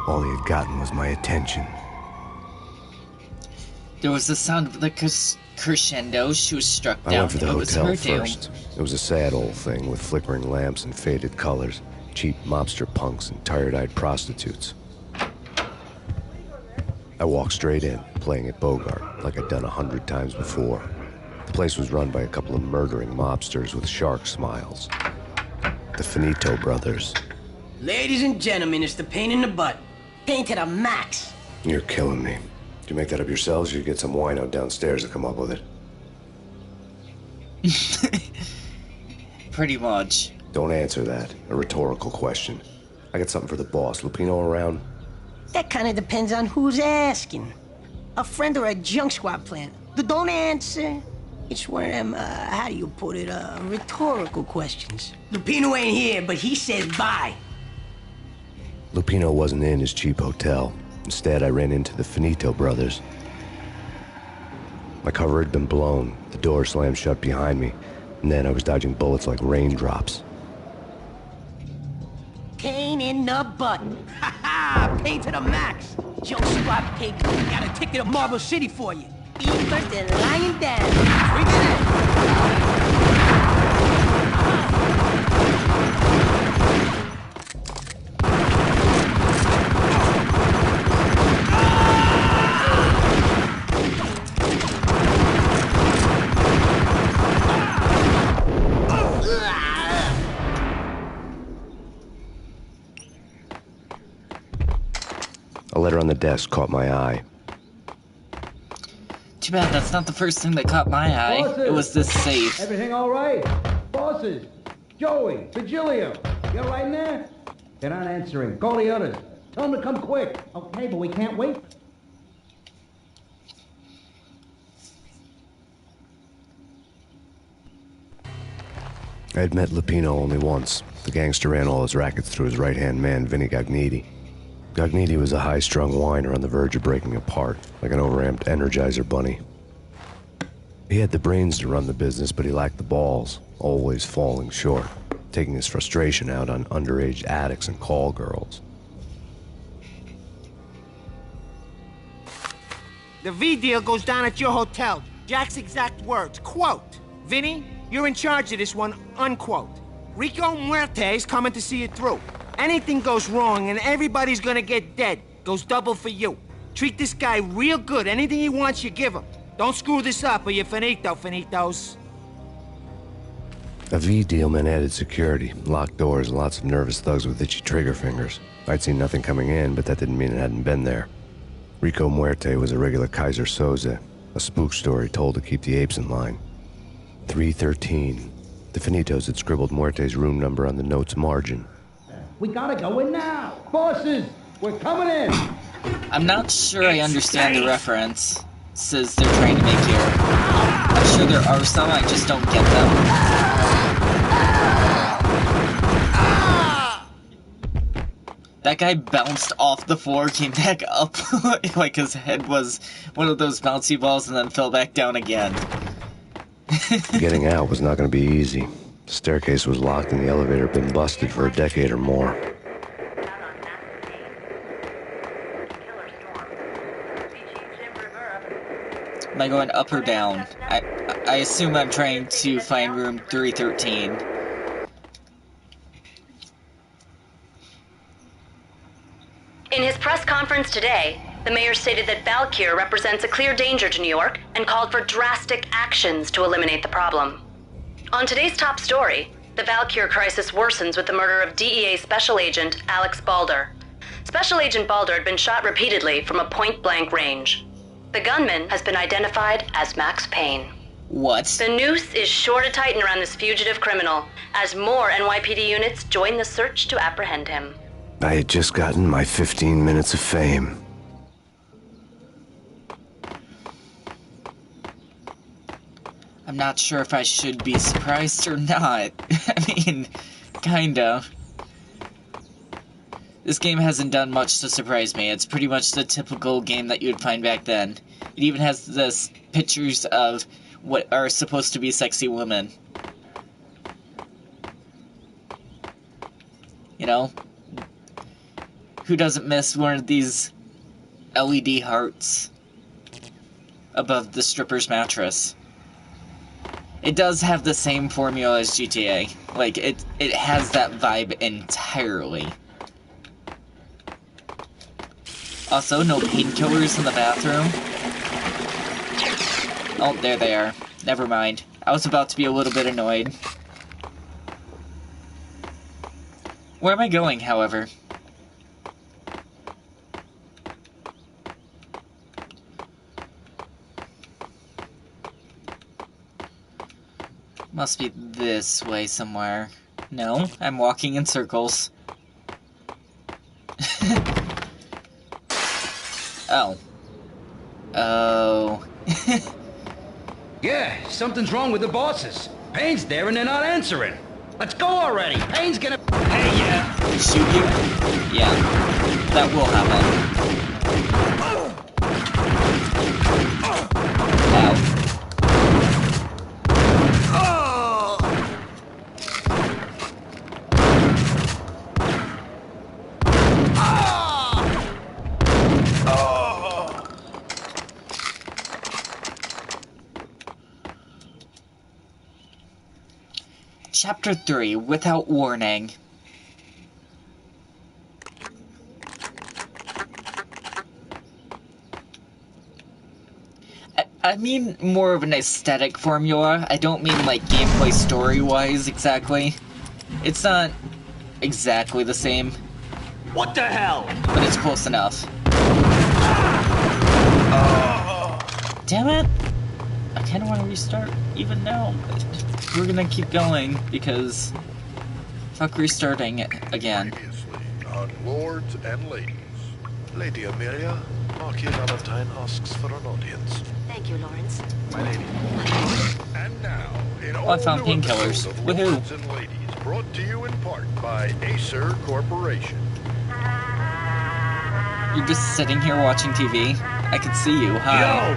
All he had gotten was my attention. There was the sound of the crescendo. She was struck down. I went for the hotel her first. It was a sad old thing with flickering lamps and faded colors, cheap mobster punks and tired-eyed prostitutes. I walked straight in, playing at Bogart, like I'd done 100 times before. The place was run by a couple of murdering mobsters with shark smiles. The Finito brothers. Ladies and gentlemen, it's the Payne in the butt. Payne to the max. You're killing me. Did you make that up yourselves, or you get some wino downstairs to come up with it? Pretty much. Don't answer that. A rhetorical question. I got something for the boss. Lupino around? That kind of depends on who's asking. A friend or a junk squad plan. Don't answer. It's one of them, how do you put it, rhetorical questions. Lupino ain't here, but he said bye. Lupino wasn't in his cheap hotel. Instead, I ran into the Finito brothers. My cover had been blown. The door slammed shut behind me. And then I was dodging bullets like raindrops. Payne in the butt. Ha ha! Payne to the max. Junk squad pig. Got a ticket to Marble City for you. Be first and lying down. Bring it in. A letter on the desk caught my eye. Too bad that's not the first thing that caught my eye. Bosses, it was this safe. Everything all right? Bosses, Joey, Virgilio, you all right in there? They're not answering. Call the others. Tell them to come quick. Okay, but we can't wait. I had met Lupino only once. The gangster ran all his rackets through his right-hand man, Vinny Gagniti. Gagniti was a high-strung whiner on the verge of breaking apart, like an overamped Energizer bunny. He had the brains to run the business, but he lacked the balls, always falling short, taking his frustration out on underage addicts and call girls. The V deal goes down at your hotel. Jack's exact words, quote, "Vinny, you're in charge of this one," unquote. Rico Muerte's coming to see it through. Anything goes wrong and everybody's gonna get dead. Goes double for you. Treat this guy real good. Anything he wants, you give him. Don't screw this up or you're finito, finitos. A V deal meant added security, locked doors, and lots of nervous thugs with itchy trigger fingers. I'd seen nothing coming in, but that didn't mean it hadn't been there. Rico Muerte was a regular Kaiser Soze, a spook story told to keep the apes in line. 313. The Finitos had scribbled Muerte's room number on the note's margin. We gotta go in now. Bosses, we're coming in. I'm not sure I understand the reference. Says they're trying to make here. I'm sure there are some, I just don't get them. That guy bounced off the floor, came back up, like his head was one of those bouncy balls and then fell back down again. Getting out was not going to be easy. The staircase was locked and the elevator had been busted for a decade or more. Am I going up or down? I assume I'm trying to find room 313. In his press conference today, The mayor stated that Valkyr represents a clear danger to New York and called for drastic actions to eliminate the problem. On today's top story, the Valkyr crisis worsens with the murder of DEA Special Agent Alex Balder. Special Agent Balder had been shot repeatedly from a point-blank range. The gunman has been identified as Max Payne. What? The noose is sure to tighten around this fugitive criminal as more NYPD units join the search to apprehend him. I had just gotten my 15 minutes of fame. I'm not sure if I should be surprised or not. I mean, kinda. This game hasn't done much to surprise me. It's pretty much the typical game that you would find back then. It even has this pictures of what are supposed to be sexy women. You know? Who doesn't miss one of these LED hearts above the stripper's mattress? It does have the same formula as GTA. Like, it has that vibe entirely. Also, no painkillers in the bathroom. Oh, there they are. Never mind. I was about to be a little bit annoyed. Where am I going, however? Must be this way somewhere. No, I'm walking in circles. Oh. Oh. Yeah, something's wrong with the bosses. Payne's there and they're not answering. Let's go already. Payne's gonna... Hey, yeah. Shoot you? Yeah. That will happen. Ow. Chapter 3, Without Warning. I mean more of an aesthetic formula. I don't mean like gameplay story-wise exactly. It's not exactly the same. What the hell? But it's close enough. Damn it! I kinda wanna restart even now, but we're gonna keep going because fuck restarting it again. Previously on Lords and Ladies. Lady Amelia, Marquis Valentine asks for an audience. Thank you, Lawrence. My lady. And now, in all I found new painkillers. episode of Woohoo! Lords and Ladies, brought to you in part by Acer Corporation. You're just sitting here watching TV? I can see you. Hi. Yo!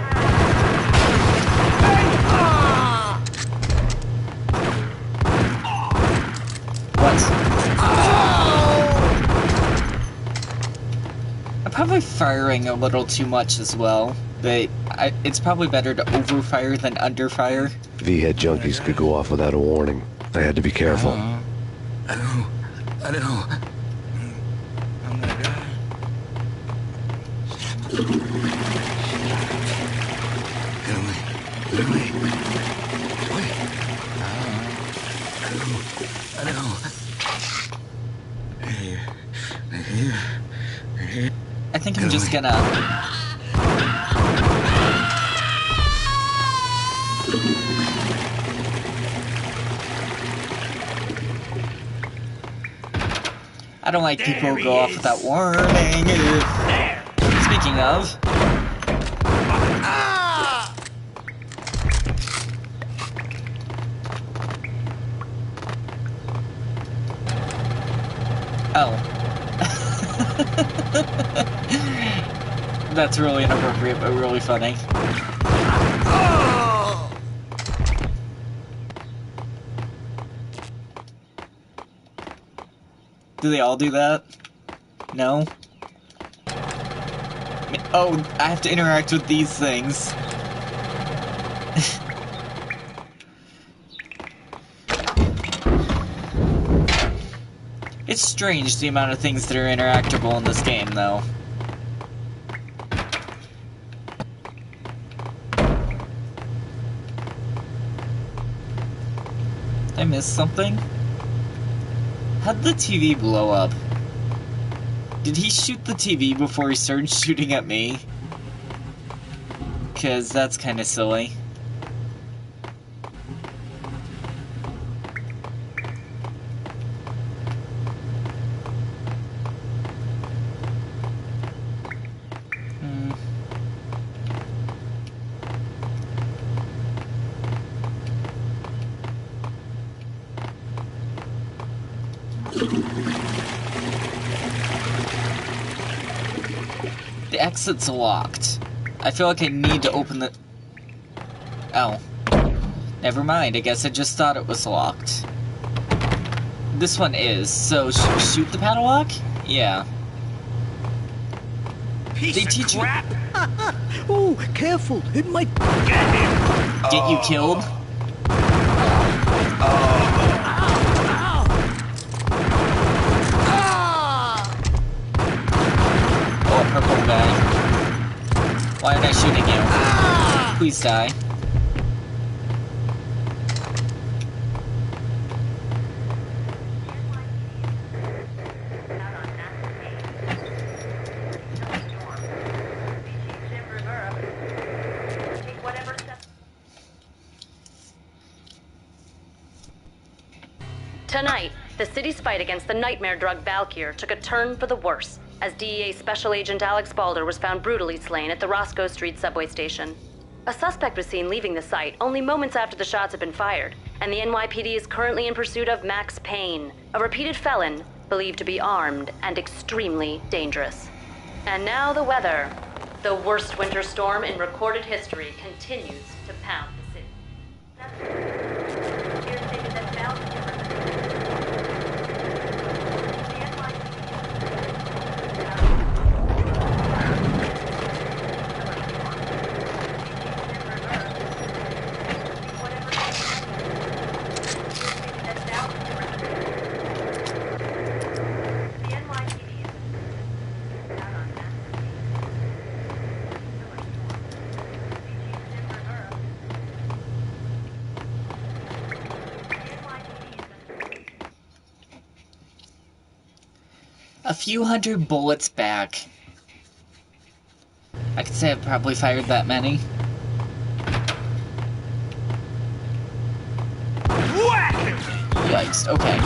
I'm probably firing a little too much as well, but it's probably better to overfire than underfire. V-head junkies could go off without a warning. I had to be careful. I don't know. I'm gonna die. Get away. Get away. Wait. I don't know. I think I'm just gonna... I don't like people who go off without warning. Speaking of... Oh. That's really inappropriate, but really funny. Do they all do that? No? Oh, I have to interact with these things. It's strange the amount of things that are interactable in this game, though. I missed something? How'd the TV blow up? Did he shoot the TV before he started shooting at me? 'Cause that's kinda silly. The exit's locked. I feel like I need to open the... Oh. Never mind, I guess I just thought it was locked. This one is, so shoot the padlock? Yeah. Piece they teach of crap! Oh, careful, it might... Get you killed? Oh, purple guy. Why aren't I shooting you? Please die. Tonight, the city's fight against the nightmare drug Valkyr took a turn for the worse, as DEA Special Agent Alex Balder was found brutally slain at the Roscoe Street subway station. A suspect was seen leaving the site only moments after the shots had been fired, and the NYPD is currently in pursuit of Max Payne, a repeated felon believed to be armed and extremely dangerous. And now the weather. The worst winter storm in recorded history continues to pound the city. Here stated that Valkyr A few hundred bullets back. I could say I've probably fired that many. Yikes, okay.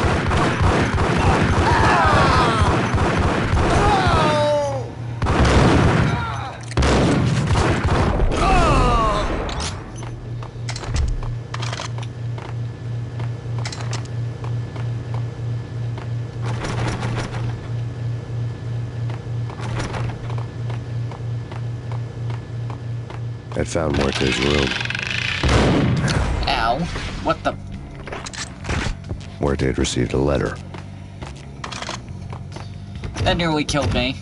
I'd found Muerte's room. Ow. What the... Muerte had received a letter. That nearly killed me.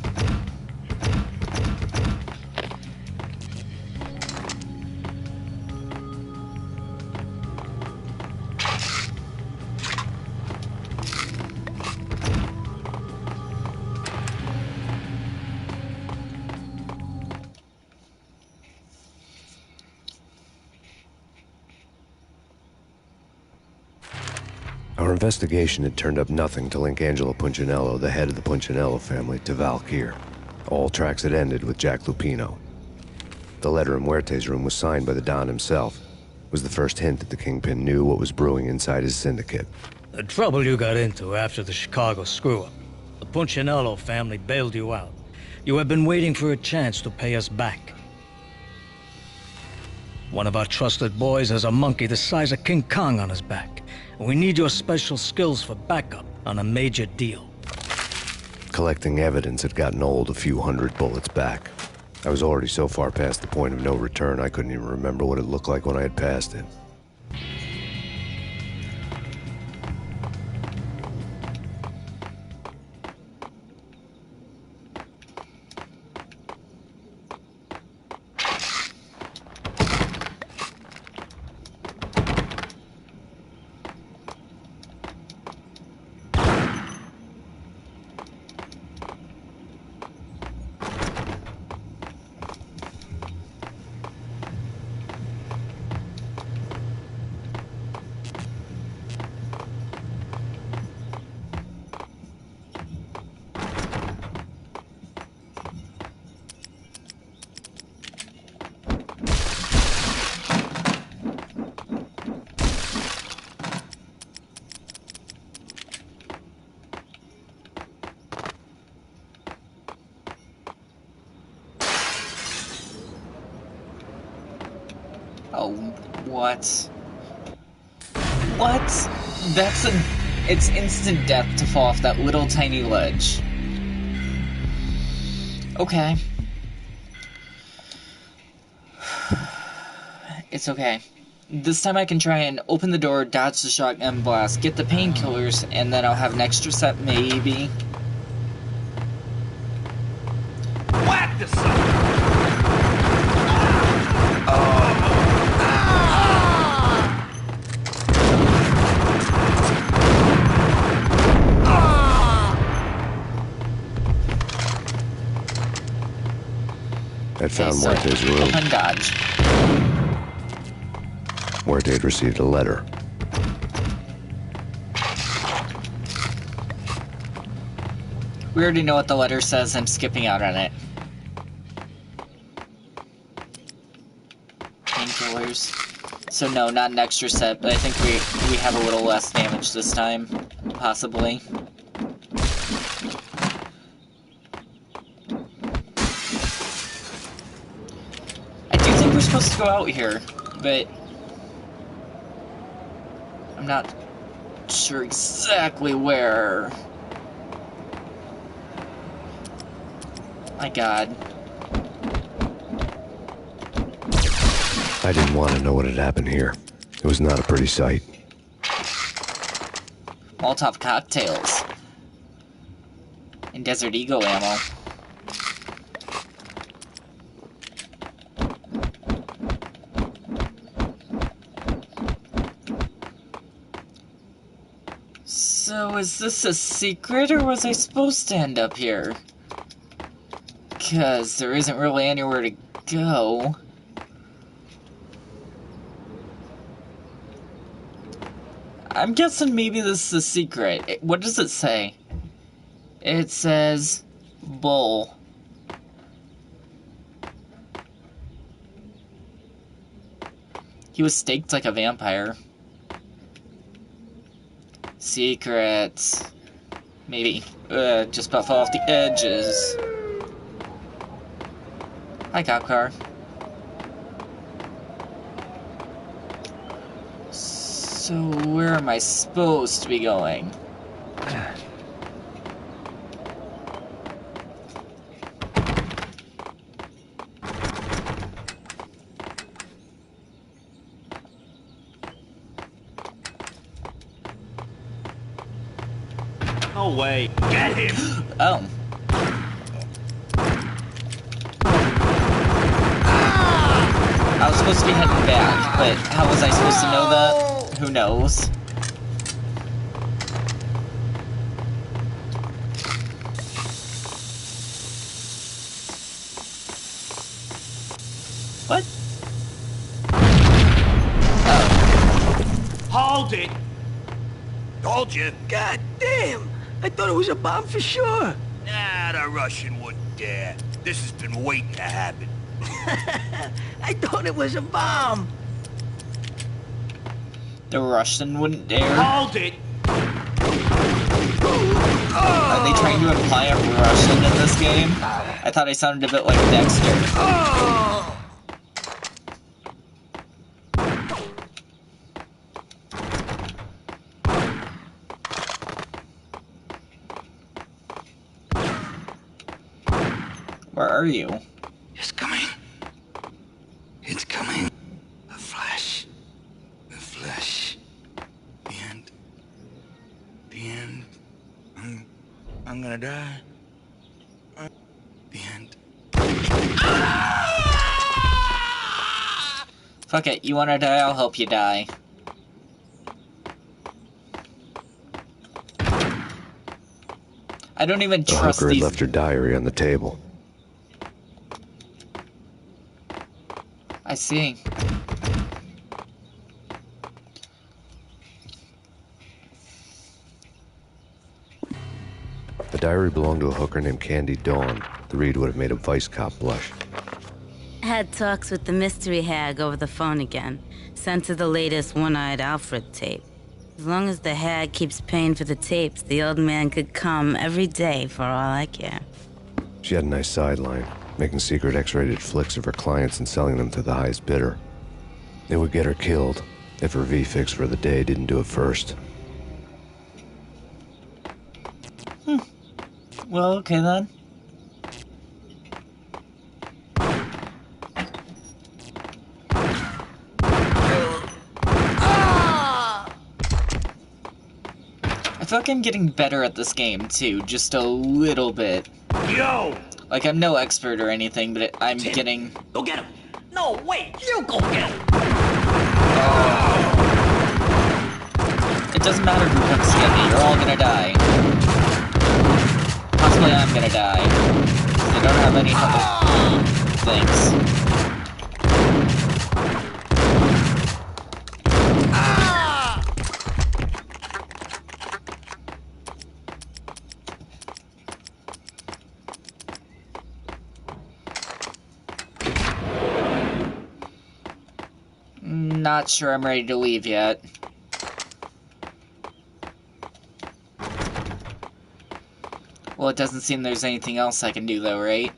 Our investigation had turned up nothing to link Angelo Punchinello, the head of the Punchinello family, to Valkyr. All tracks had ended with Jack Lupino. The letter in Muerte's room was signed by the Don himself. It was the first hint that the Kingpin knew what was brewing inside his syndicate. The trouble you got into after the Chicago screw-up. The Punchinello family bailed you out. You have been waiting for a chance to pay us back. One of our trusted boys has a monkey the size of King Kong on his back. We need your special skills for backup on a major deal. Collecting evidence had gotten old a few hundred bullets back. I was already so far past the point of no return, I couldn't even remember what it looked like when I had passed it. What? What? It's instant death to fall off that little tiny ledge. Okay. It's okay. This time I can try and open the door, dodge the shotgun blast, get the painkillers, and then I'll have an extra set, maybe. Whack the son! I'd found Muerte's room. Open dodge. Muerte had received a letter. We already know what the letter says. I'm skipping out on it. Painkillers. So no, not an extra set, but I think we have a little less damage this time. Possibly. I do think we're supposed to go out here, but I'm not sure exactly where. My God. I didn't want to know what had happened here. It was not a pretty sight. Molotov cocktails. And Desert Eagle ammo. So is this a secret, or was I supposed to end up here? Because there isn't really anywhere to go. I'm guessing maybe this is a secret. What does it say? It says bull. He was staked like a vampire. Secrets. Maybe. Just buff off the edges. Hi, cop car. So, where am I supposed to be going? No way. Get him! Oh. I was supposed to be heading back, but how was I supposed to know that? Who knows? What? Oh. Hold it! Told you. God damn! I thought it was a bomb for sure. Nah, the Russian wouldn't dare. This has been waiting to happen. I thought it was a bomb. The Russian wouldn't dare. Hold it! Are they trying to imply I'm Russian in this game? I thought I sounded a bit like Dexter. Where are you? It's coming. It's coming. A flash. A flash. The end. The end. I'm gonna die. The end. Fuck it, you wanna die, I'll help you die. I don't even trust The hooker these. had left her diary on the table. I see. The diary belonged to a hooker named Candy Dawn. The read would have made a vice cop blush. Had talks with the mystery hag over the phone again. Sent her the latest One-Eyed Alfred tape. As long as the hag keeps paying for the tapes, the old man could come every day for all I care. She had a nice sideline, making secret X-rated flicks of her clients and selling them to the highest bidder. It would get her killed if her V-fix for the day didn't do it first. Well, okay then. I feel like I'm getting better at this game, too, just a little bit. Yo! Like, I'm no expert or anything, but I'm getting... Go get him! No, wait! You go get him! It doesn't matter who comes to get me, you're all gonna die. Possibly I'm gonna die. I don't have any other things. Not sure I'm ready to leave yet. Well, it doesn't seem there's anything else I can do though, right?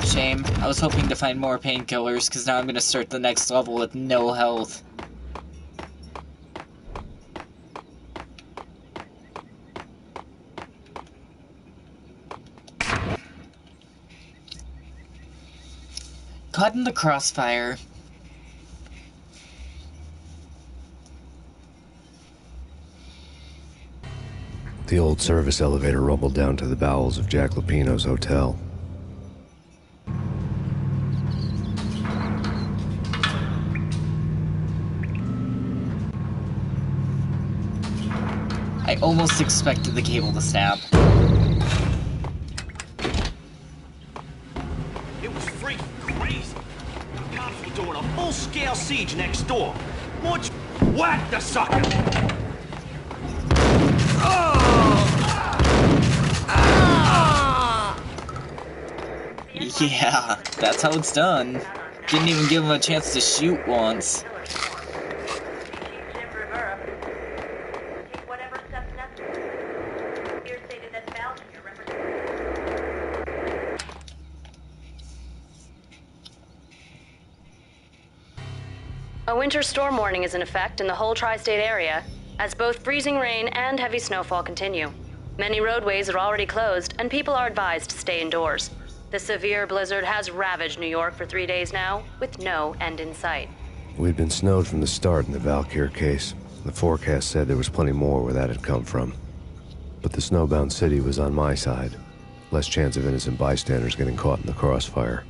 Shame. I was hoping to find more painkillers, because now I'm going to start the next level with no health. Caught in the crossfire. The old service elevator rumbled down to the bowels of Jack Lupino's hotel. I almost expected the cable to snap. It was freaking crazy. The cops were doing a full-scale siege next door. Much whack the sucker! Yeah, that's how it's done. Didn't even give him a chance to shoot once. A winter storm warning is in effect in the whole tri-state area, as both freezing rain and heavy snowfall continue. Many roadways are already closed, and people are advised to stay indoors. The severe blizzard has ravaged New York for 3 days now, with no end in sight. We'd been snowed from the start in the Valkyr case. The forecast said there was plenty more where that had come from. But the snowbound city was on my side. Less chance of innocent bystanders getting caught in the crossfire.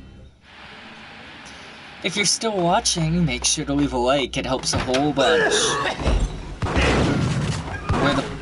If you're still watching, make sure to leave a like, it helps a whole bunch. Where the...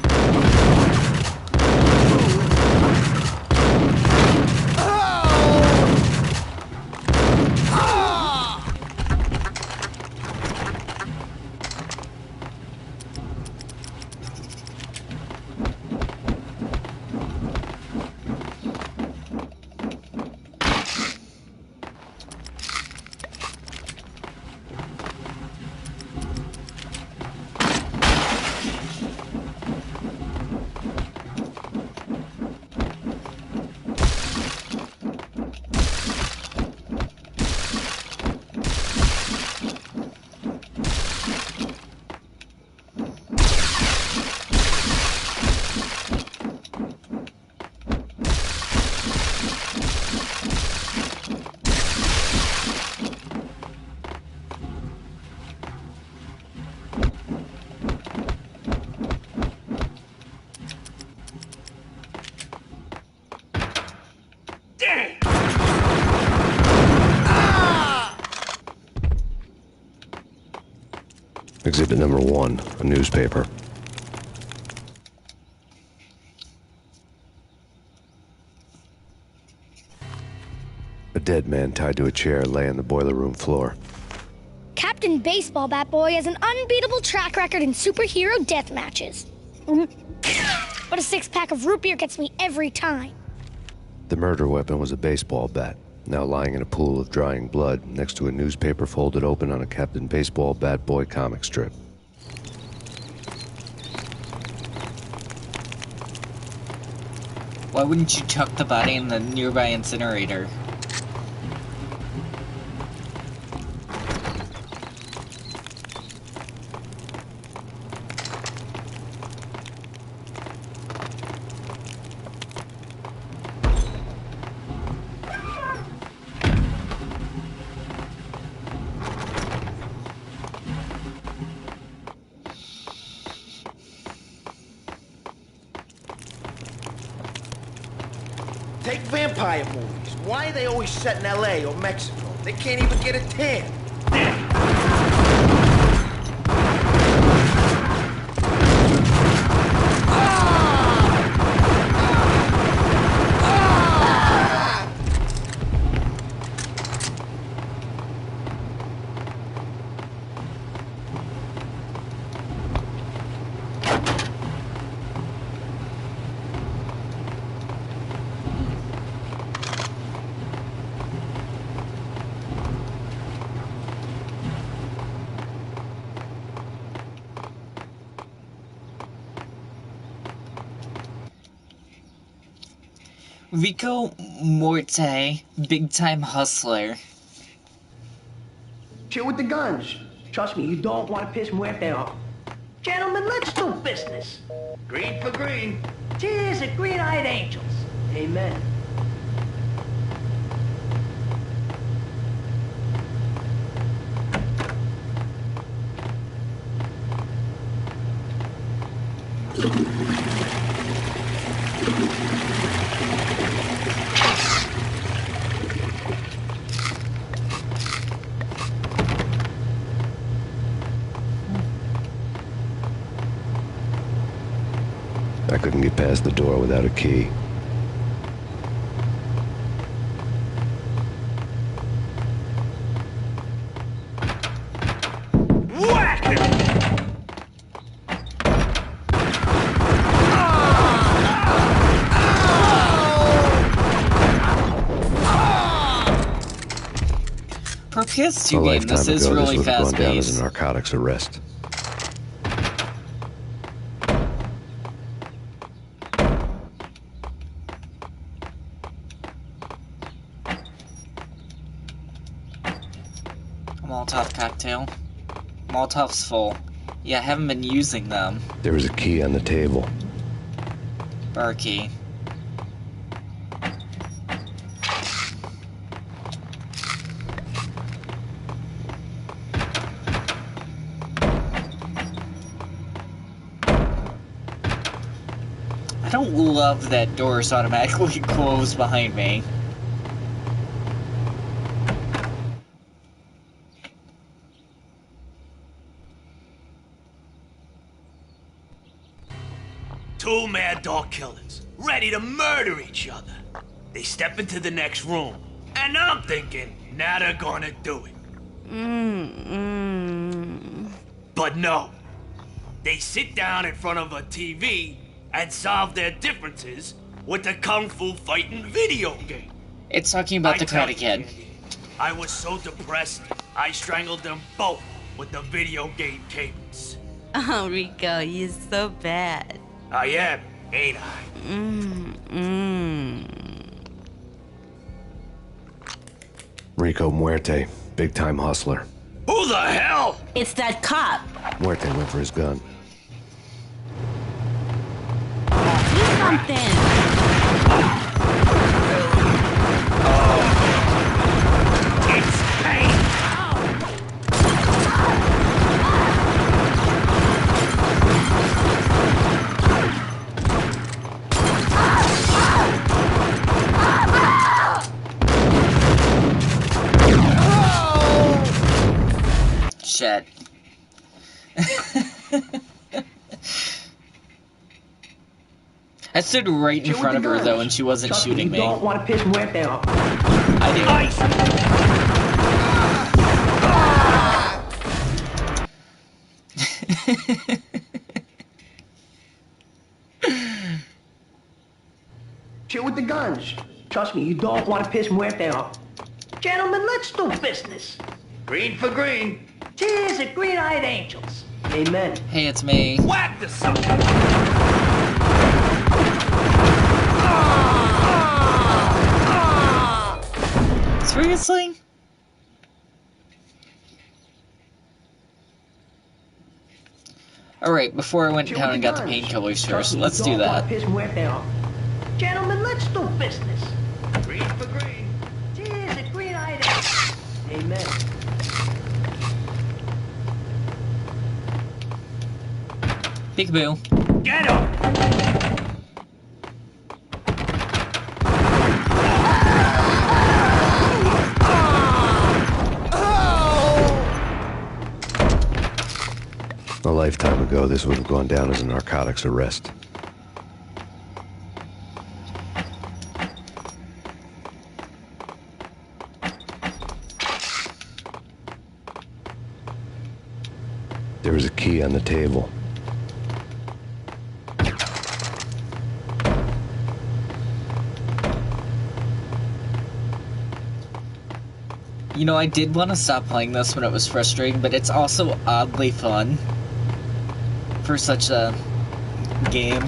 Exhibit number 1, a newspaper. A dead man tied to a chair lay on the boiler room floor. Captain Baseball Bat Boy has an unbeatable track record in superhero death matches. But a 6-pack of root beer gets me every time. The murder weapon was a baseball bat. now lying in a pool of drying blood next to a newspaper folded open on a Captain Baseball Bat Boy comic strip. Why wouldn't you chuck the body in the nearby incinerator? Take vampire movies. Why are they always set in LA or Mexico? They can't even get a tan. Rico Morte, big-time hustler. Chill with the guns. Trust me, you don't want to piss Muerte off. Gentlemen, let's do business. Green for green. Cheers at green-eyed angels. Amen. I couldn't get past the door without a key. Whack him! For a PS2 A game, lifetime this is ago, really this would have gone down as fast-paced. a narcotics arrest. Molotov cocktail. Molotov's full. Yeah, I haven't been using them. There was a key on the table. Bar key. I don't love that doors automatically close behind me. Two mad dog killers, ready to murder each other. They step into the next room, and I'm thinking, now they're gonna do it. But no. They sit down in front of a TV and solve their differences with a kung fu fighting video game. It's talking about the Karate Kid. I was so depressed, I strangled them both with the video game cables. Oh, Rico, you're so bad. I am, ain't I? Rico Muerte, big-time hustler. Who the hell? It's that cop. Muerte went for his gun. Do something. It's Payne. Shit. I stood right in front of her though, and she wasn't shooting me. You don't want to piss Muerte off. I do. Chill with the guns. Trust me, you don't want to piss Muerte off. Gentlemen, let's do business. Green for green. Cheers at Green-Eyed Angels. Amen. Hey, it's me. Whack the sucker! Seriously? Alright, before I went down and got the painkillers first, let's do that. Gentlemen, let's do business. Green for green. Cheers at Green-Eyed Angels. Amen. Peekaboo. Get him! A lifetime ago, this would have gone down as a narcotics arrest. There was a key on the table. You know, I did want to stop playing this when it was frustrating, but it's also oddly fun for such a game.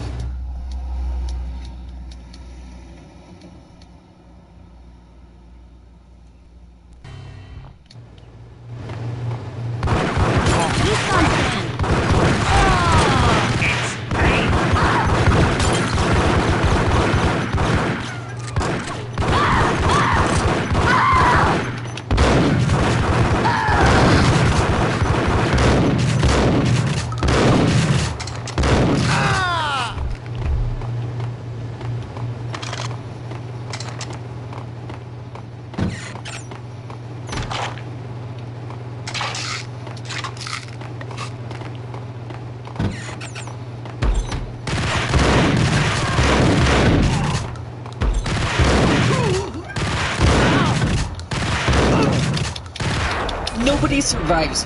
Nobody survives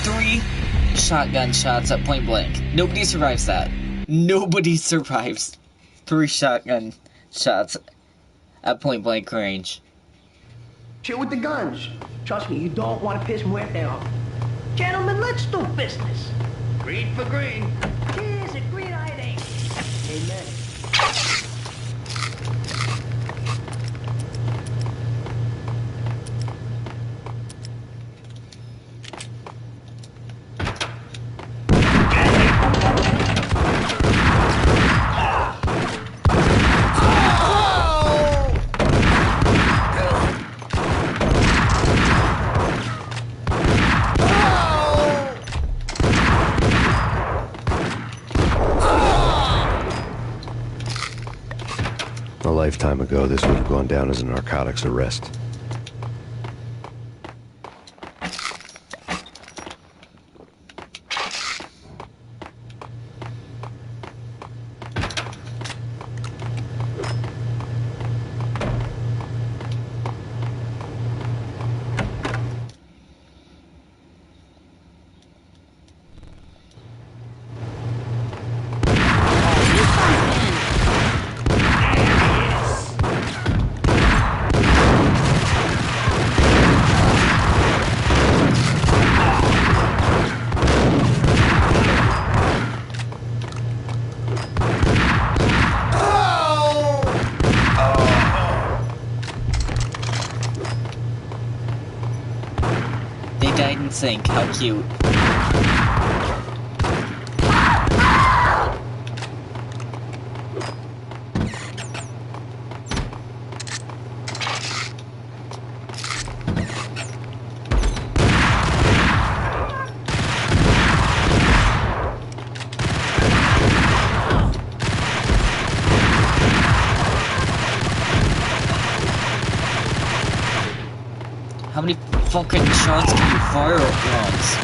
3 shotgun shots at point blank. Nobody survives that. Nobody survives 3 shotgun shots at point blank range. Chill with the guns. Trust me, you don't want to piss Muerte off. Gentlemen, let's do business. Green for green. Cheers at Green-Eyed Angels. Amen. A lifetime ago, this would have gone down as a narcotics arrest. They died in sync. How cute. How many fucking shots can you fire at once?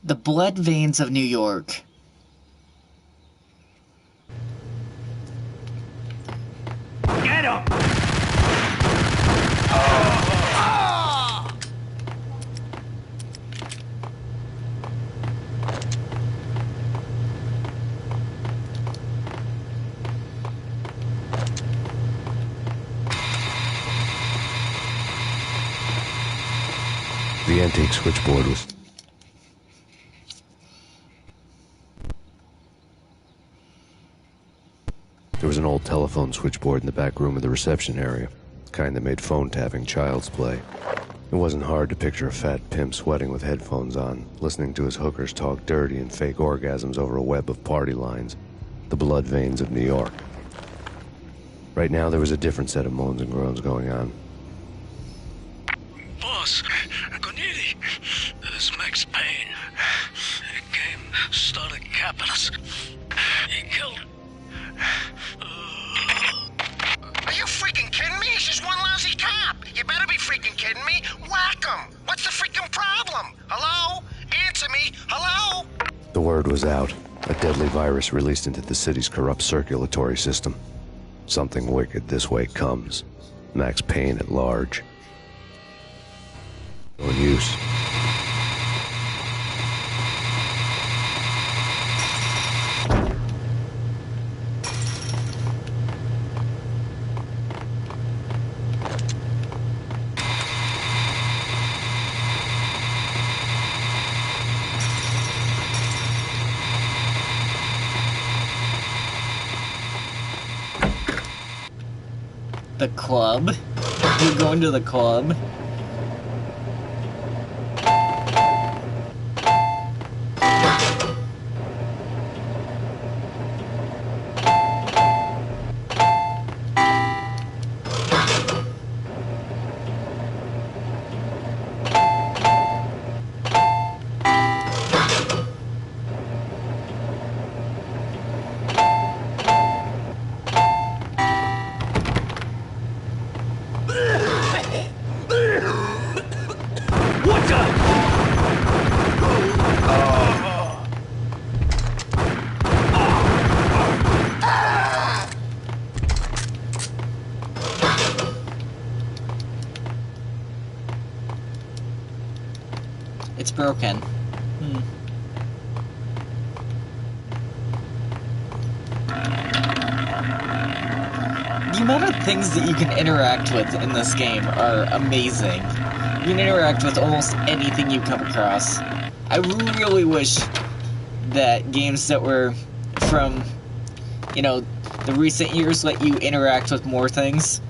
The blood veins of New York. Get him! The antique switchboard was... There was an old telephone switchboard in the back room of the reception area, the kind that made phone tapping child's play. It wasn't hard to picture a fat pimp sweating with headphones on, listening to his hookers talk dirty and fake orgasms over a web of party lines, the blood veins of New York. Right now, there was a different set of moans and groans going on. Boss, Goniti, this is Max Payne. He came, started capping us. He killed her. Are you freaking kidding me? He's just one lousy cop. You better be freaking kidding me. Whack him. What's the freaking problem? Hello? Answer me. Hello? The word was out. A deadly virus released into the city's corrupt circulatory system. Something wicked this way comes. Max Payne at large. No use. The club? You're going to the club? It's broken. The amount of things that you can interact with in this game are amazing. You can interact with almost anything you come across. I really wish that games that were from, you know, the recent years let you interact with more things.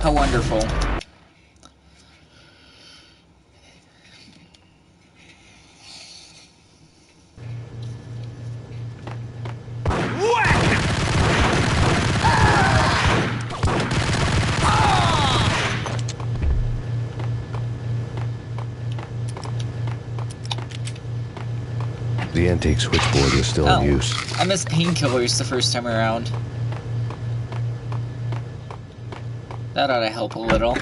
How wonderful. The antique switchboard was still in use. I missed painkillers the first time around. That ought to help a little.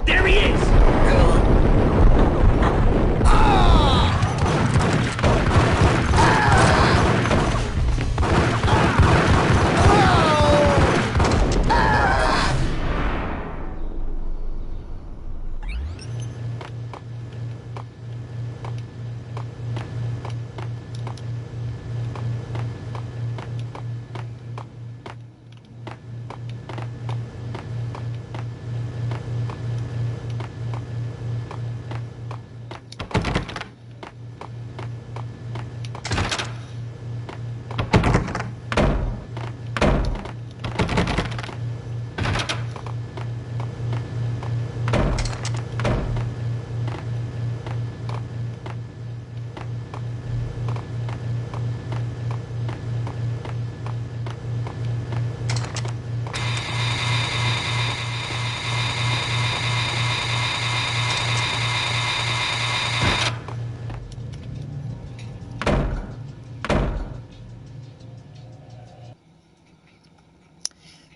There he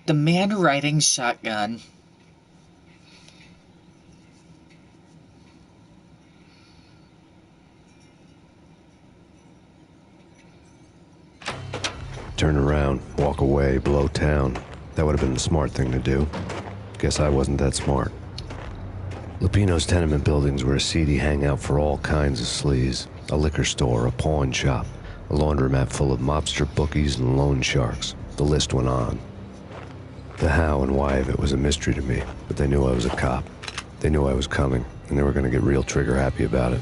The man riding shotgun. Turn around, walk away, blow town. That would have been the smart thing to do. Guess I wasn't that smart. Lupino's tenement buildings were a seedy hangout for all kinds of sleaze. A liquor store, a pawn shop, a laundromat full of mobster bookies and loan sharks. The list went on. The how and why of it was a mystery to me, but they knew I was a cop. They knew I was coming, and they were going to get real trigger happy about it.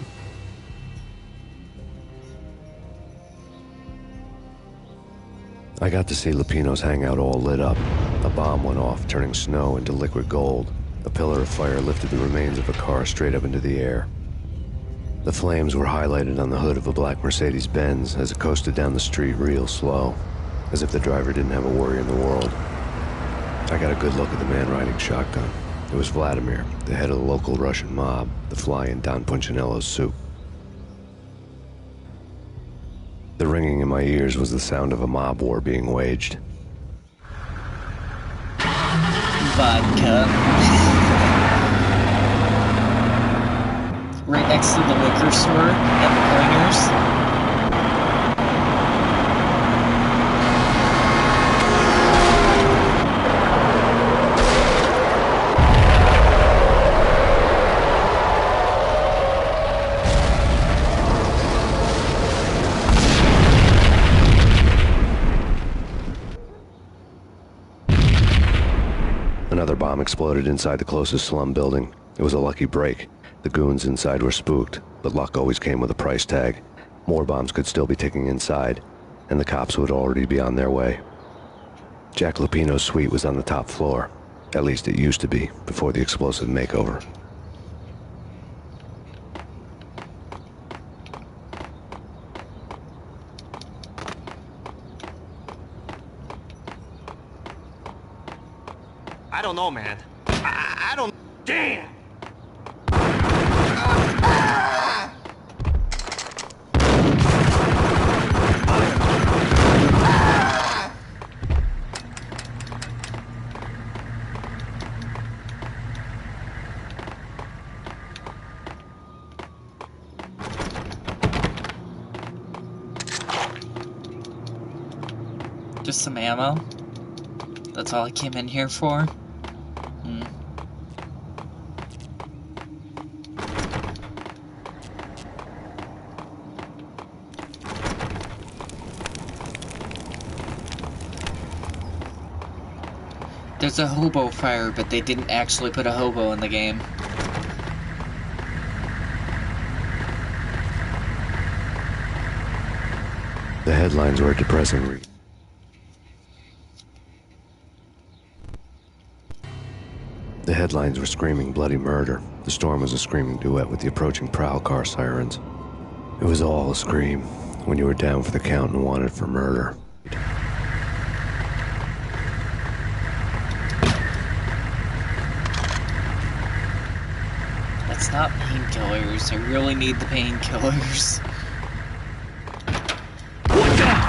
I got to see Lupino's hangout all lit up. A bomb went off, turning snow into liquid gold. A pillar of fire lifted the remains of a car straight up into the air. The flames were highlighted on the hood of a black Mercedes-Benz as it coasted down the street real slow, as if the driver didn't have a worry in the world. I got a good look at the man riding shotgun. It was Vladimir, the head of the local Russian mob, the fly in Don Punchinello's soup. The ringing in my ears was the sound of a mob war being waged. Vodka. Right next to the liquor store at the Pointers. Another bomb exploded inside the closest slum building. It was a lucky break. The goons inside were spooked, but luck always came with a price tag. More bombs could still be ticking inside, and the cops would already be on their way. Jack Lupino's suite was on the top floor. At least it used to be, before the explosive makeover. I don't know, man. I don't... Damn! Just some ammo. That's all I came in here for. There's a hobo fire, but they didn't actually put a hobo in the game. The headlines were a depressing read. The headlines were screaming bloody murder. The storm was a screaming duet with the approaching prowl car sirens. It was all a scream when you were down for the count and wanted for murder. That's not painkillers. I really need the painkillers. What the?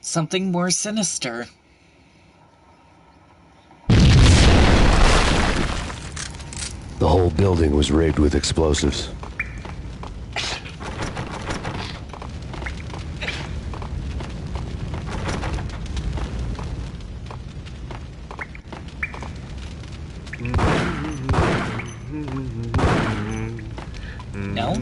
Something more sinister. The whole building was rigged with explosives. No?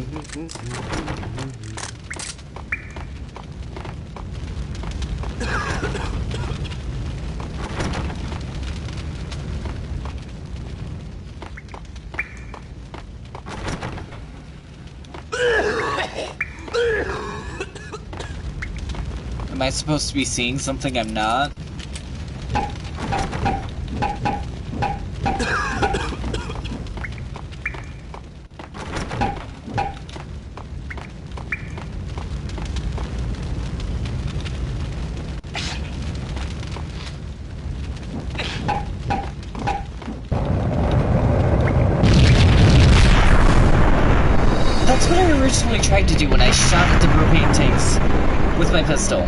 Am I supposed to be seeing something I'm not? That's what I originally tried to do when I shot at the propane tanks with my pistol.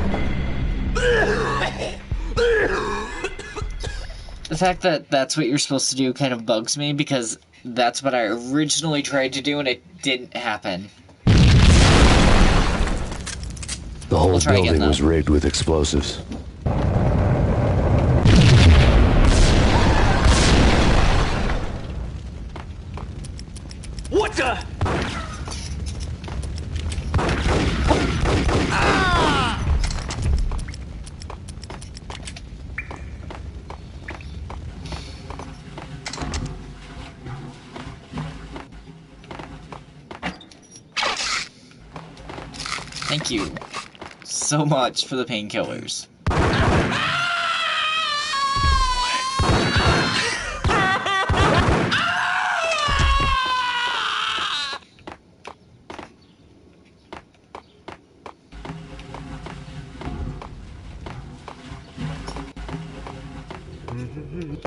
The fact that that's what you're supposed to do kind of bugs me, because that's what I originally tried to do and it didn't happen. The whole building was rigged with explosives. What the? Thank you so much for the painkillers.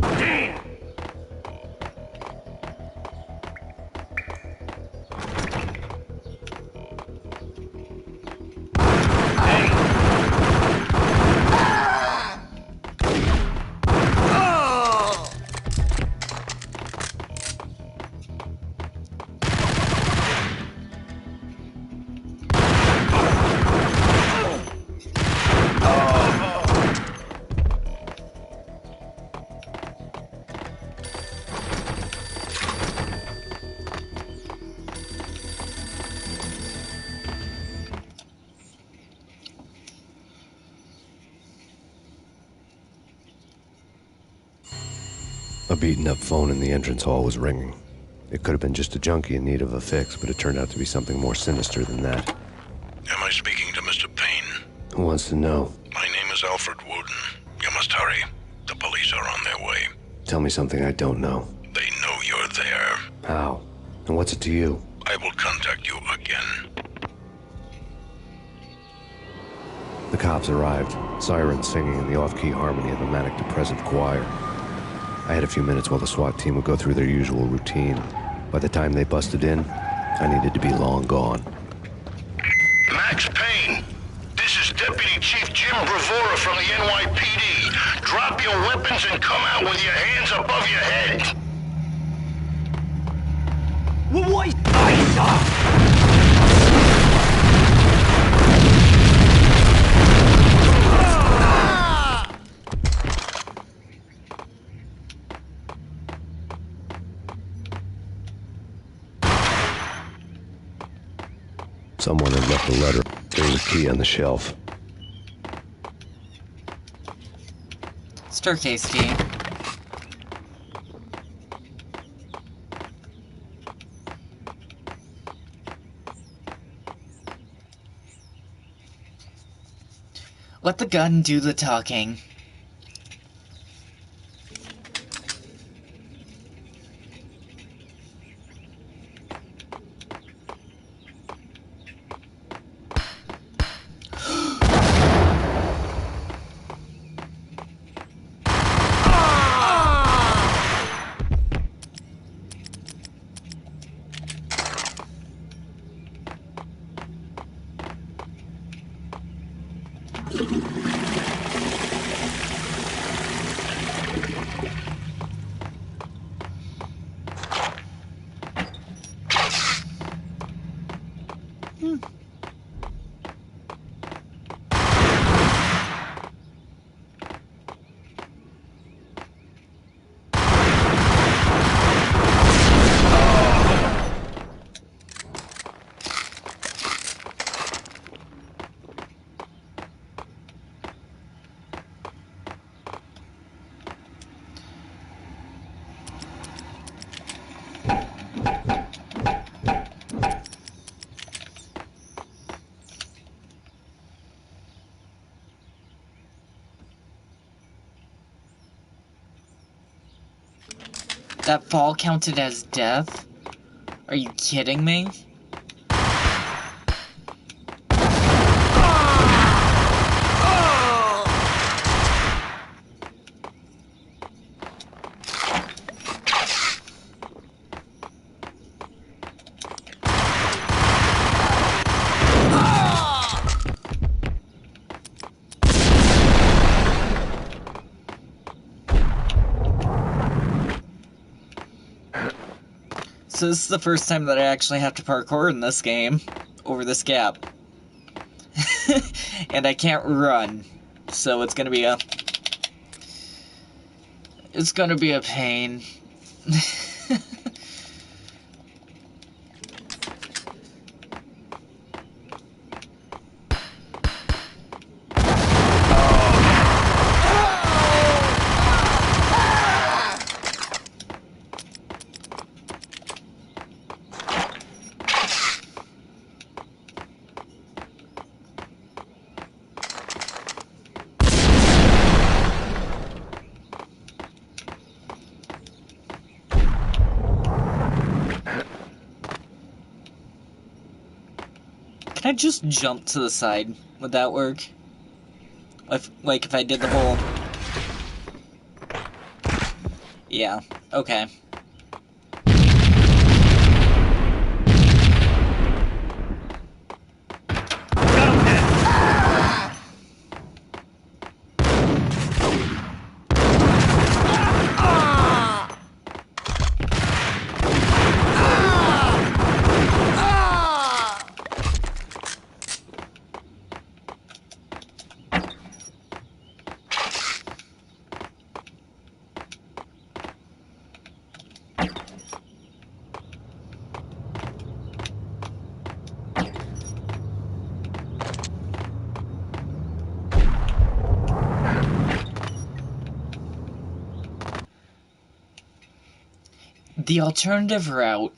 Damn! A beaten-up phone in the entrance hall was ringing. It could have been just a junkie in need of a fix, but it turned out to be something more sinister than that. Am I speaking to Mr. Payne? Who wants to know? My name is Alfred Wooden. You must hurry. The police are on their way. Tell me something I don't know. They know you're there. How? And what's it to you? I will contact you again. The cops arrived, sirens singing in the off-key harmony of a manic-depressive choir. I had a few minutes while the SWAT team would go through their usual routine. By the time they busted in, I needed to be long gone. Max Payne, this is Deputy Chief Jim Bravura from the NYPD. Drop your weapons and come out with your hands above your head. What? Someone had left a letter. There's a key on the shelf. Staircase key. Let the gun do the talking. That fall counted as death? Are you kidding me? So this is the first time that I actually have to parkour in this game, over this gap. And I can't run, so it's gonna be a... It's gonna be a pain. Can I just jump to the side? Would that work? If I did the whole... Yeah, okay. The alternative route...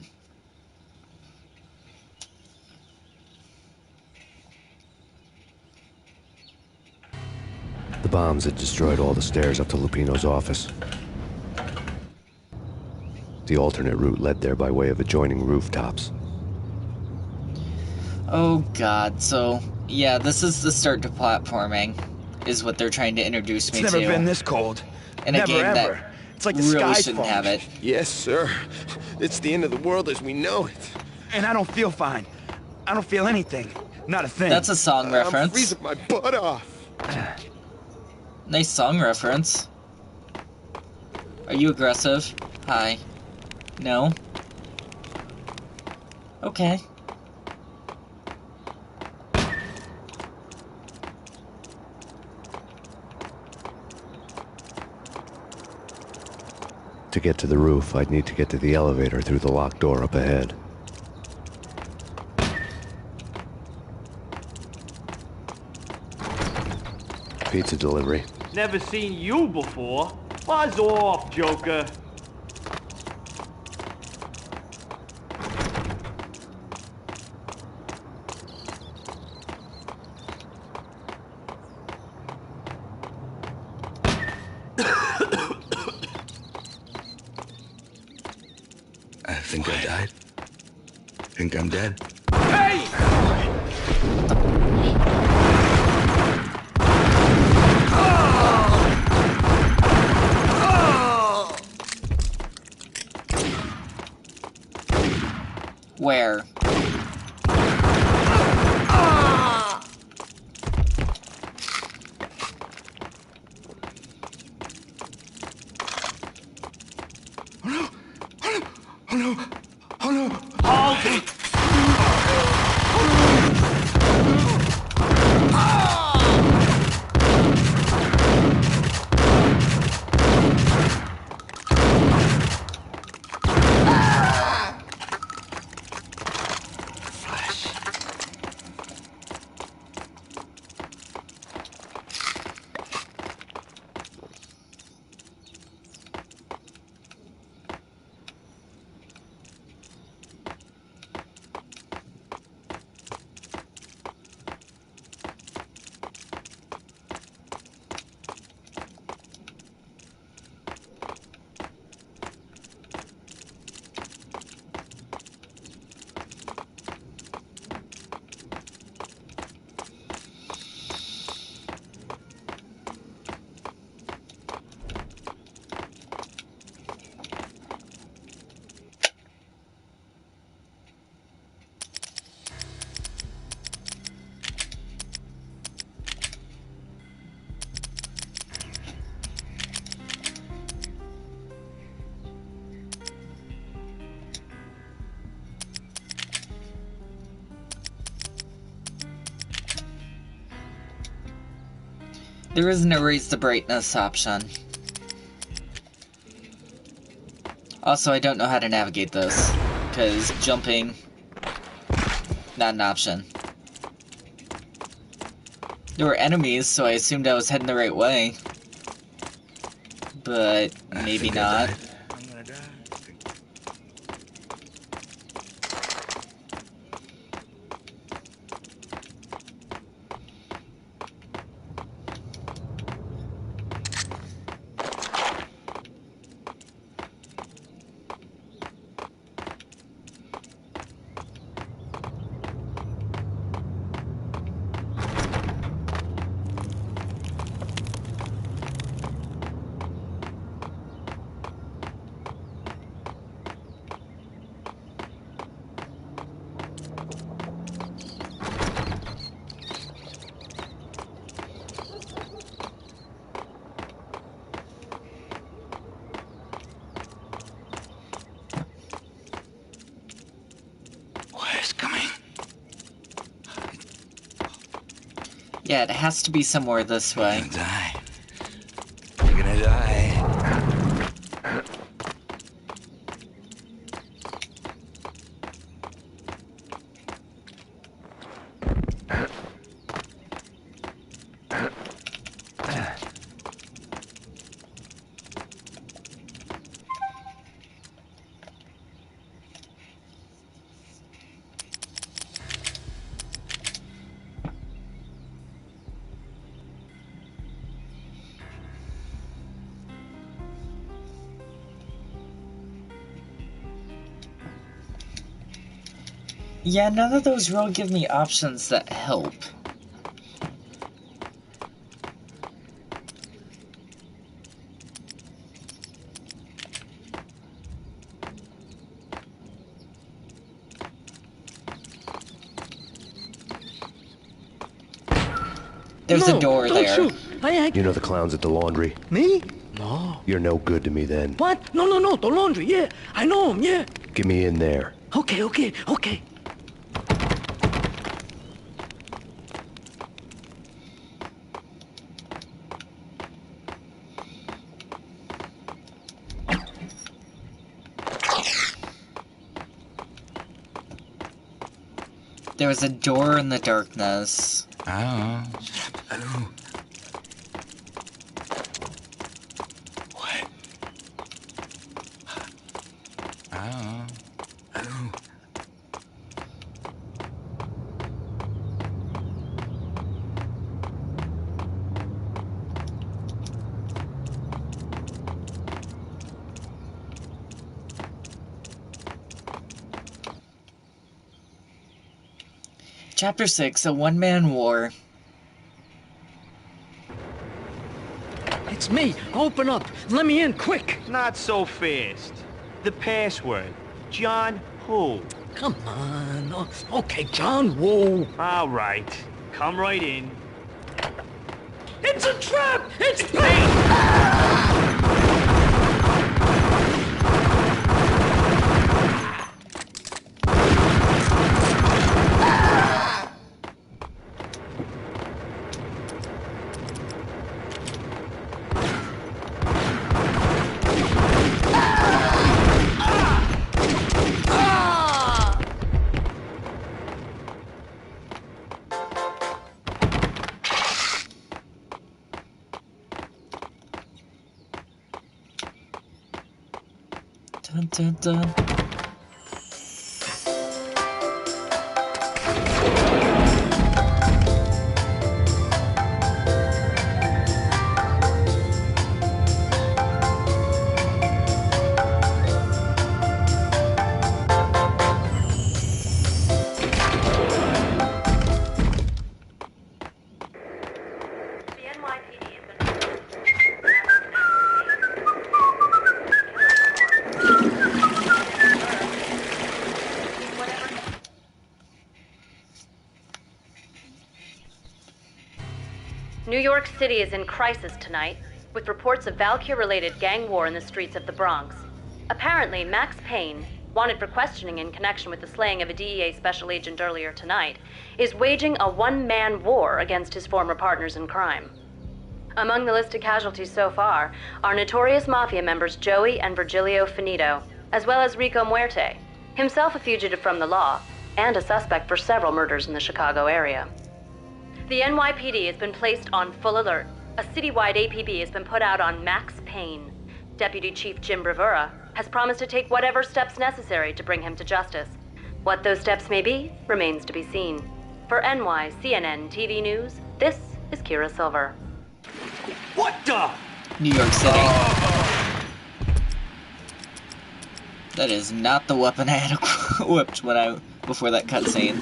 The bombs had destroyed all the stairs up to Lupino's office. The alternate route led there by way of adjoining rooftops. Oh god, so... Yeah, this is the start to platforming, is what they're trying to introduce me to. It's never been this cold. In a Never, game ever. that It's like the really sky's shouldn't falling. have it. Yes, sir. It's the end of the world as we know it. And I don't feel fine. I don't feel anything. Not a thing. That's a song reference. I'm freezing my butt off. Nice song reference. Are you aggressive? Hi. No? Okay. To get to the roof, I'd need to get to the elevator through the locked door up ahead. Pizza delivery. Never seen you before. Buzz off, Joker. I think I died. Think I'm dead. Hey! Where? Oh no! Oh no! Hold it! There isn't a raise the brightness option. Also, I don't know how to navigate this, because jumping, not an option. There were enemies, so I assumed I was heading the right way. But maybe not. I'm gonna die. Yeah, it has to be somewhere this way. You're gonna die. You're gonna die. Yeah, none of those really give me options that help. There's a door there. Shoot. You know the clowns at the laundry? Me? No. You're no good to me then. What? No, the laundry, yeah. I know him, yeah. Get me in there. Okay. There was a door in the darkness. Oh. Chapter 6, a one-man war. It's me. Open up. Let me in, quick. Not so fast. The password. John who? Come on. Oh, okay, John Woo. All right. Come right in. It's a trap! It's Payne! Dun, dun, dun. New York City is in crisis tonight, with reports of Valkyr-related gang war in the streets of the Bronx. Apparently, Max Payne, wanted for questioning in connection with the slaying of a DEA special agent earlier tonight, is waging a one-man war against his former partners in crime. Among the listed casualties so far are notorious mafia members Joey and Virgilio Finito, as well as Rico Muerte, himself a fugitive from the law, and a suspect for several murders in the Chicago area. The NYPD has been placed on full alert. A citywide APB has been put out on Max Payne. Deputy Chief Jim Bravura has promised to take whatever steps necessary to bring him to justice. What those steps may be remains to be seen. For NYCNN TV News, this is Kira Silver. What the? New York City. That is not the weapon I had equipped before that cutscene.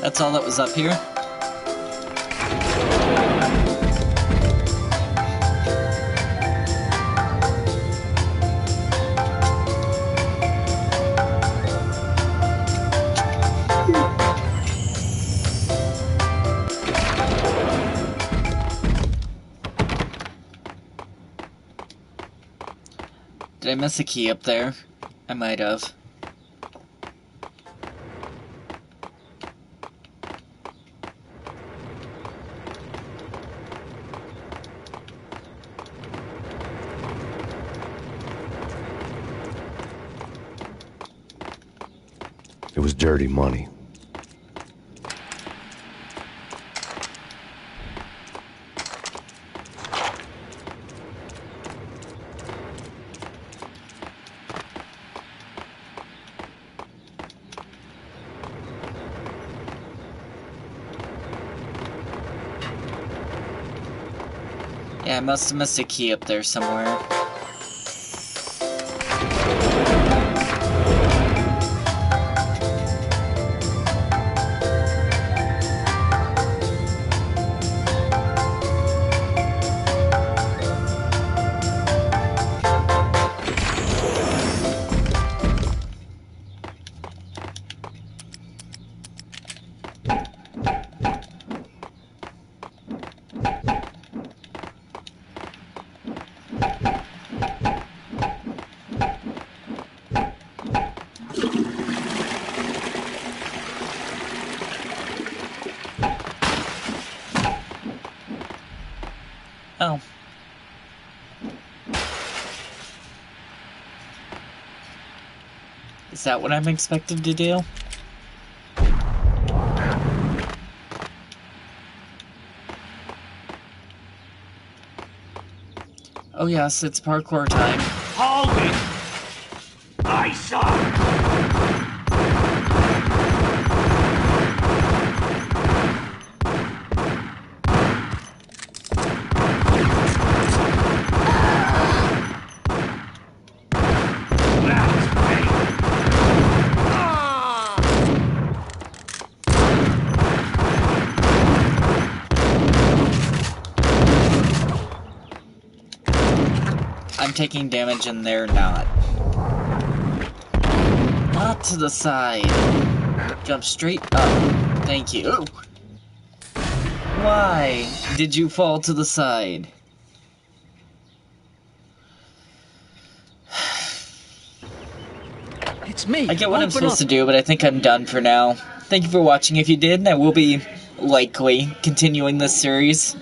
That's all that was up here. Did I miss a key up there? I might have. It was dirty money. Yeah, I must have missed a key up there somewhere. Oh. Is that what I'm expected to do? Oh yes, it's parkour time. Hold it! I saw! I'm taking damage and they're not. Not to the side. Jump straight up. Thank you. Why did you fall to the side? It's me. I get what I'm supposed to do, but I think I'm done for now. Thank you for watching if you did, and I will be likely continuing this series.